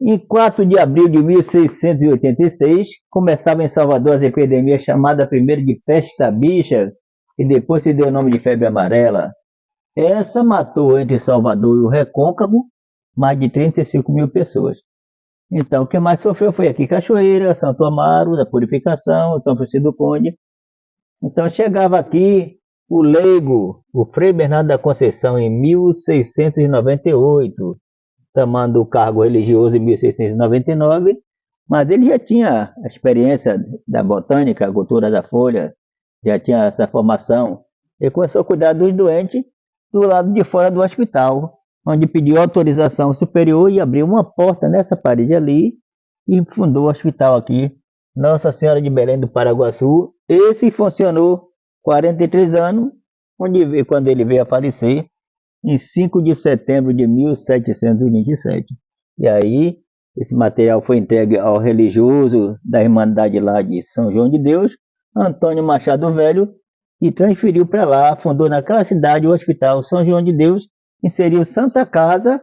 Em 4 de abril de 1686, começava em Salvador as epidemias chamada primeiro de peste da bicha, e depois se deu o nome de febre amarela. Essa matou entre Salvador e o Recôncavo mais de 35 mil pessoas. Então, o que mais sofreu foi aqui Cachoeira, Santo Amaro, da Purificação, São Francisco do Conde. Então, chegava aqui o leigo, o Frei Bernardo da Conceição, em 1698, tomando o cargo religioso em 1699, mas ele já tinha a experiência da botânica, a cultura da folha, já tinha essa formação. Ele começou a cuidar dos doentes do lado de fora do hospital, onde pediu autorização superior e abriu uma porta nessa parede ali e fundou o hospital aqui, Nossa Senhora de Belém do Paraguaçu. Esse funcionou 43 anos, quando ele veio a falecer, em 5 de setembro de 1727. E aí, esse material foi entregue ao religioso da Irmandade lá de São João de Deus, Antônio Machado Velho, e transferiu para lá, fundou naquela cidade o Hospital São João de Deus, inseriu Santa Casa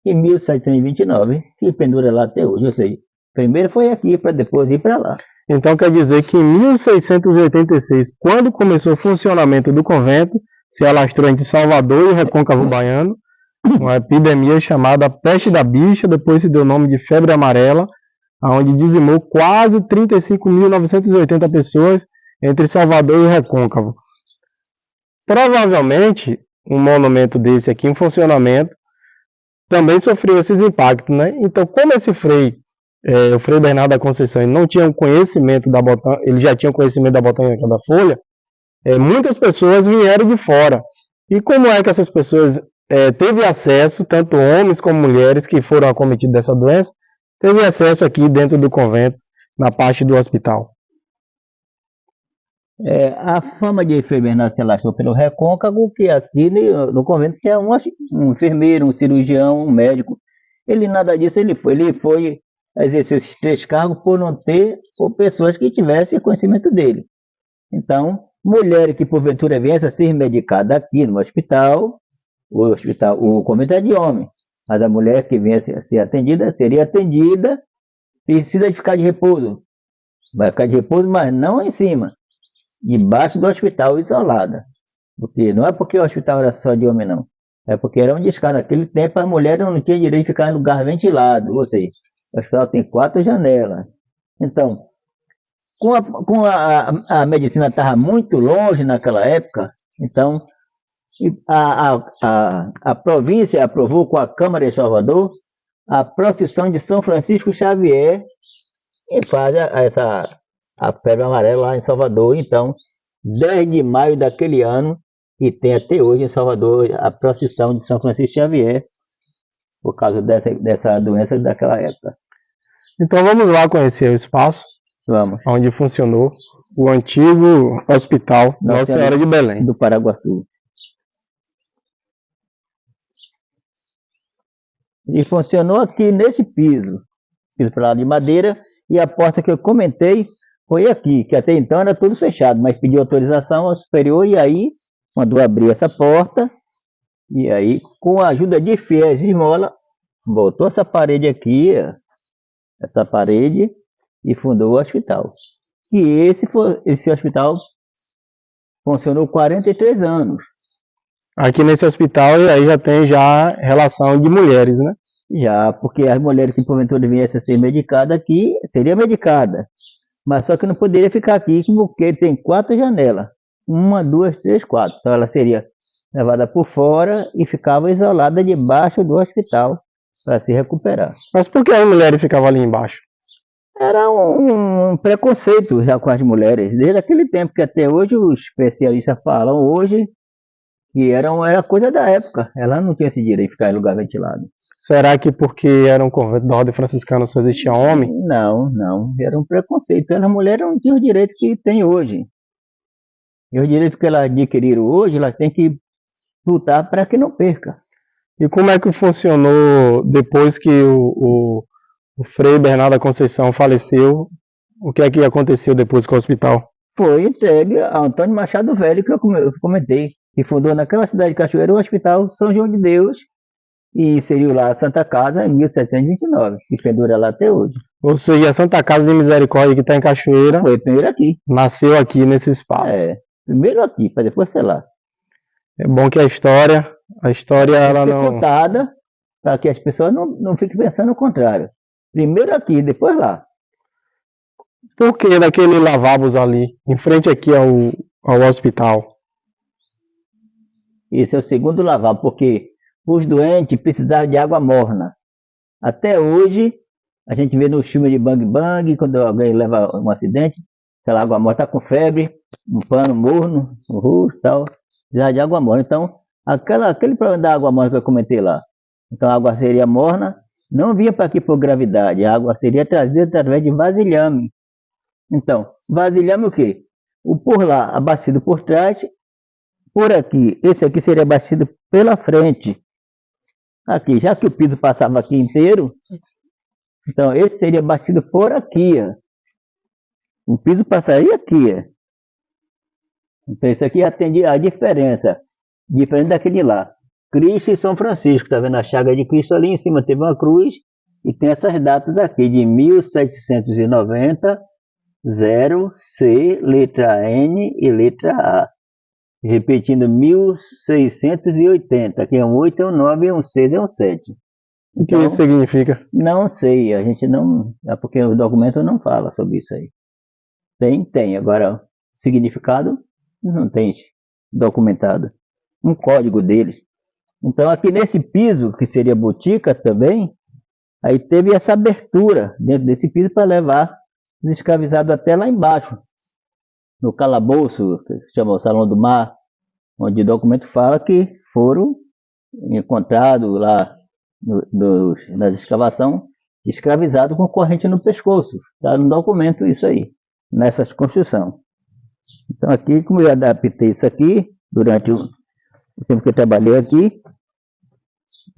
em 1729, e pendura lá até hoje. Ou seja, primeiro foi aqui, para depois ir para lá. Então quer dizer que em 1686, quando começou o funcionamento do convento, se alastrou entre Salvador e o Recôncavo Baiano, uma epidemia chamada peste da bicha, depois se deu o nome de febre amarela, onde dizimou quase 35.980 pessoas entre Salvador e o Recôncavo. Provavelmente, um monumento desse aqui em funcionamento também sofreu esses impactos, né? Então, como esse frei, o Frei Bernardo da Conceição, ele não tinha um conhecimento da botânica, ele já tinha conhecimento da botânica da folha, muitas pessoas vieram de fora. E como é que essas pessoas teve acesso, tanto homens como mulheres que foram acometidos dessa doença, teve acesso aqui dentro do convento, na parte do hospital? A fama de Frei Bernardo se alastrou pelo Recôncavo, que aqui no convento que é um enfermeiro, um cirurgião, um médico. Ele nada disso, ele foi exercer esses 3 cargos por não ter pessoas que tivessem conhecimento dele. Então, mulheres que porventura viessem a ser medicadas aqui no hospital, o convento é de homem, mas a mulher que viesse a ser atendida, seria atendida, precisa de ficar de repouso. Vai ficar de repouso, mas não em cima, debaixo do hospital, isolada. Porque não é porque o hospital era só de homem, não. É porque era um descaso. Naquele tempo a mulher não tinha direito de ficar em lugar ventilado. Ou seja, o hospital tem 4 janelas. Então, a medicina estava muito longe naquela época, então a província aprovou com a Câmara de Salvador a procissão de São Francisco Xavier e faz a febre amarela lá em Salvador. Então, 10 de maio daquele ano, e tem até hoje em Salvador a procissão de São Francisco Xavier, por causa dessa doença daquela época. Então vamos lá conhecer o espaço, onde funcionou o antigo hospital Nossa Senhora de Belém do Paraguaçu. E funcionou aqui nesse piso para lá de madeira, e a porta que eu comentei foi aqui, que até então era tudo fechado, mas pediu autorização ao superior, e aí mandou abrir essa porta, e aí com a ajuda de fiéis e esmola, botou essa parede aqui, essa parede, e fundou o hospital. E esse hospital funcionou 43 anos. Aqui nesse hospital aí já tem relação de mulheres, né? Já, porque as mulheres que porventura viessem a ser medicadas aqui, seria medicada. Mas só que não poderia ficar aqui, porque tem 4 janelas. 1, 2, 3, 4. Então ela seria levada por fora e ficava isolada debaixo do hospital para se recuperar. Mas por que as mulheres ficavam ali embaixo? Era um preconceito já com as mulheres, desde aquele tempo, que até hoje os especialistas falam hoje que era coisa da época. Ela não tinha esse direito de ficar em lugar ventilado. Será que porque era um convento da ordem franciscana só existia homem? Não. Era um preconceito. As mulheres não tinham os direitos que tem hoje. E os direitos que elas adquiriram hoje, elas têm que lutar para que não perca. E como é que funcionou depois que o o Frei Bernardo da Conceição faleceu, o que é que aconteceu depois com o hospital? Foi entregue a Antônio Machado Velho, que eu comentei, que fundou naquela cidade de Cachoeira o Hospital São João de Deus, e inseriu lá a Santa Casa em 1729, que pendura lá até hoje. Ou seja, a Santa Casa de Misericórdia que está em Cachoeira Foi primeiro aqui. Nasceu aqui nesse espaço. Primeiro aqui, para depois sei lá. É bom que a história ela não... contada para que as pessoas não fiquem pensando o contrário. Primeiro aqui, depois lá. Por que daquele lavabos ali, em frente aqui ao hospital? Esse é o segundo lavabo, porque os doentes precisavam de água morna. Até hoje, a gente vê no filme de Bang Bang, quando alguém leva um acidente, aquela água morna está com febre, um pano morno no rosto e tal, precisa de água morna. Então, aquele problema da água morna que eu comentei lá, então a água seria morna, não vinha para aqui por gravidade, a água seria trazida através de vasilhame. Então, vasilhame o quê? O por lá, abastecido por trás, por aqui, esse aqui seria abastecido pela frente. Aqui, já que o piso passava aqui inteiro, então esse seria abastecido por aqui, ó. O piso passaria aqui, ó. Então isso aqui atende a diferença, diferente daquele lá. Cristo e São Francisco, tá vendo a chaga de Cristo ali em cima, teve uma cruz, e tem essas datas aqui, de 1790, 0, C, letra N e letra A. Repetindo, 1680, aqui é um 8, é um 9, é um 6, é um 7. O que isso significa? Não sei, a gente não... É porque o documento não fala sobre isso aí. Tem. Agora, significado não tem documentado. Um código deles. Então, aqui nesse piso, que seria botica também, aí teve essa abertura dentro desse piso para levar os escravizados até lá embaixo. No calabouço, que se chama o Salão do Mar, onde o documento fala que foram encontrados lá na escavação escravizados com corrente no pescoço. Está no documento isso aí, nessas construções. Então aqui, como eu adaptei isso aqui, durante o tempo que eu trabalhei aqui,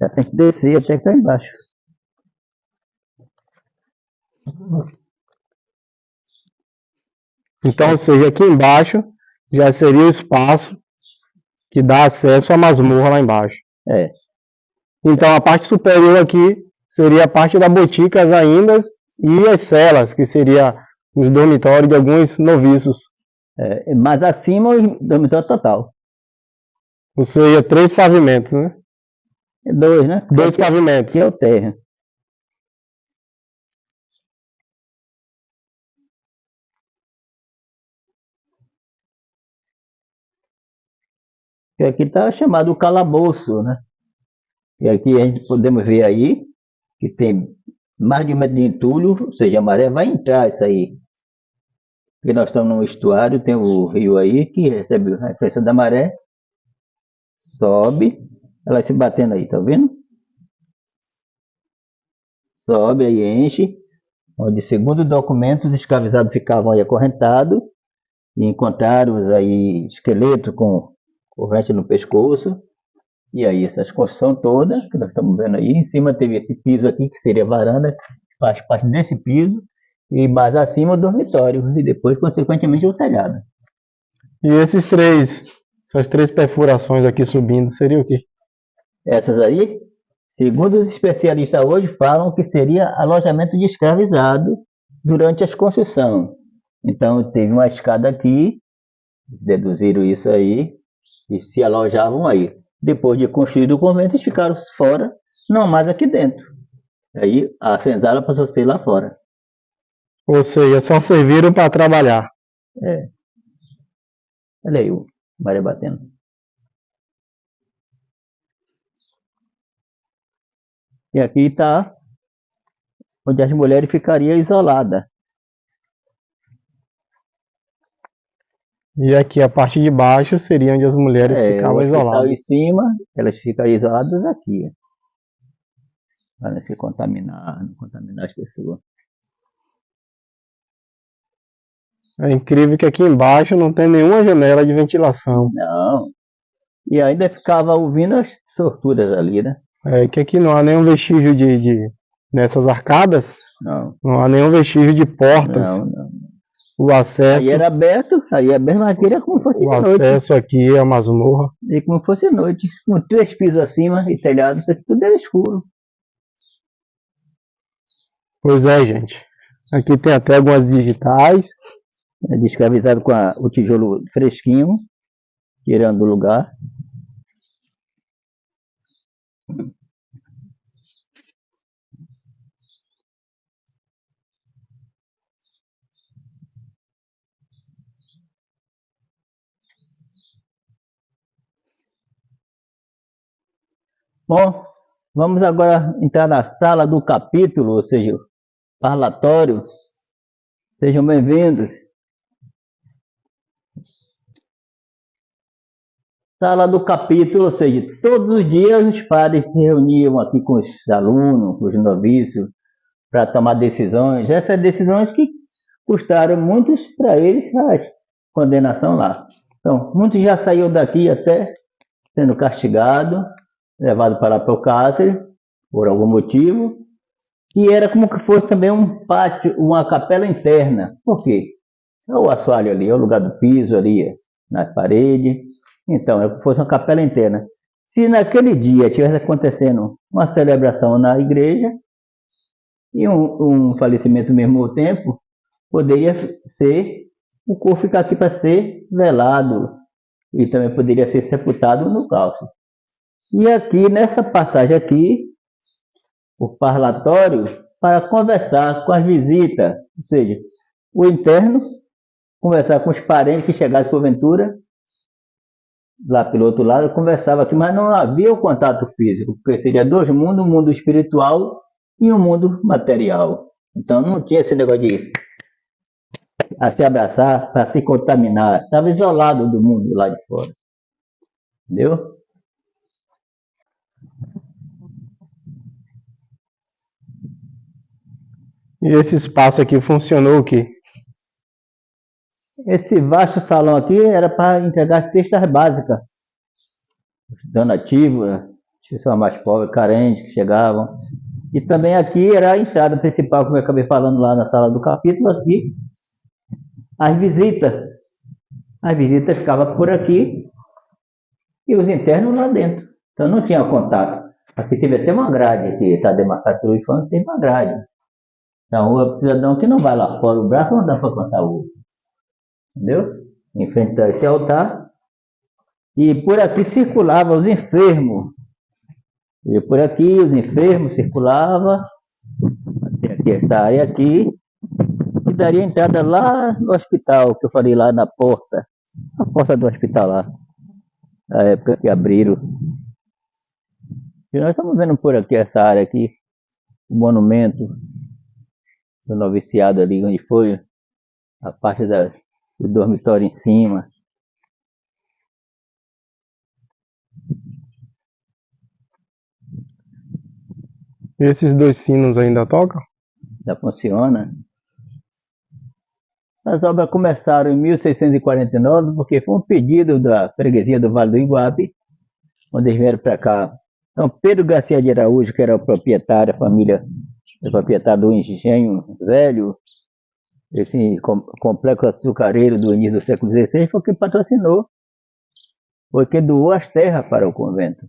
já tem que descer até cá embaixo. Então, ou seja, aqui embaixo já seria o espaço que dá acesso à masmorra lá embaixo. Então a parte superior aqui seria a parte da botica ainda e as celas, que seria os dormitórios de alguns noviços. Mas acima o dormitório total. Ou seja, 3 pavimentos, né? 2, né? 2 pavimentos. Que é o terra. Que aqui está chamado calabouço, né? E aqui a gente podemos ver aí que tem mais de 1 metro de entulho, ou seja, a maré vai entrar isso aí. Porque nós estamos no estuário, tem o rio aí que recebe a influência da maré, sobe, ela se batendo aí, tá vendo? Sobe aí, enche, onde segundo documentos os escravizados ficavam aí acorrentados e encontraram aí esqueleto com corrente no pescoço. E aí essas construções todas que nós estamos vendo aí, em cima teve esse piso aqui que seria varanda, faz parte desse piso, e mais acima o dormitório, e depois consequentemente o telhado. E essas 3 perfurações aqui subindo, seria o quê? Essas aí, segundo os especialistas hoje, falam que seria alojamento de escravizado durante as construções. Então teve uma escada aqui, deduziram isso aí, e se alojavam aí. Depois de construído o convento, eles ficaram fora, não mais aqui dentro. Aí a senzala passou a ser lá fora. Ou seja, só serviram para trabalhar. Olha aí o maré batendo. E aqui está onde as mulheres ficariam isoladas. E aqui a parte de baixo seria onde as mulheres ficavam isoladas. Em cima, elas ficariam isoladas aqui. Para não se contaminar, não contaminar as pessoas. É incrível que aqui embaixo não tem nenhuma janela de ventilação. Não. E ainda ficava ouvindo as torturas ali, né? Que aqui não há nenhum vestígio nessas arcadas, Não, Não há nenhum vestígio de portas. não. O acesso, Aí era aberto, mas aqui era como fosse o de noite. acesso aqui é a masmorra. E como fosse noite, com 3 pisos acima e telhado, isso aqui tudo era escuro. Pois é, gente. Aqui tem até algumas digitais. É descravizado com o tijolo fresquinho, tirando do lugar. Bom, vamos agora entrar na sala do capítulo, ou seja, parlatório. Sejam bem-vindos. Sala do capítulo, ou seja, todos os dias os padres se reuniam aqui com os alunos, com os noviços, para tomar decisões. Essas decisões que custaram muitos para eles a condenação lá. Então, muitos já saíram daqui até sendo castigado, levado para o cárcere, por algum motivo, e era como que fosse também um pátio, uma capela interna. Por quê? É o assoalho ali, é o lugar do piso ali, nas paredes. Então, é como se fosse uma capela interna. Se naquele dia estivesse acontecendo uma celebração na igreja e um falecimento ao mesmo tempo, poderia ser o corpo ficar aqui para ser velado e também poderia ser sepultado no claustro. E aqui, nessa passagem aqui, o parlatório, para conversar com as visitas, ou seja, o interno, conversar com os parentes que chegassem porventura, lá pelo outro lado, conversava aqui, mas não havia o contato físico, porque seria dois mundos, um mundo espiritual e um mundo material. Então não tinha esse negócio de se abraçar para se contaminar, estava isolado do mundo lá de fora. Entendeu? E esse espaço aqui funcionou o quê? Esse vasto salão aqui era para entregar cestas básicas. Os donativos, as pessoas mais pobres, carentes, que chegavam. E também aqui era a entrada principal, como eu acabei falando lá na sala do capítulo, aqui, as visitas. As visitas ficavam por aqui e os internos lá dentro. Então não tinha contato. Aqui teve até uma grade, aqui está demarcado e falando, tem uma grade. Então o cidadão que não vai lá fora, o braço não dá para alcançar o outro. Entendeu? Em frente a esse altar. E por aqui circulavam os enfermos. E por aqui os enfermos circulavam. Tem aqui esta área aqui. E daria entrada lá no hospital, que eu falei lá na porta. A porta do hospital lá. Na época que abriram. E nós estamos vendo por aqui essa área aqui. O monumento do noviciado ali, onde foi a parte do dormitório em cima. Esses dois sinos ainda tocam? Já funciona. As obras começaram em 1649, porque foi um pedido da freguesia do Vale do Iguape, quando eles vieram para cá. Então, Pedro Garcia de Araújo, que era o proprietário, a família do proprietário do engenho velho, esse complexo açucareiro do início do século XVI, foi quem patrocinou, foi quem doou as terras para o convento.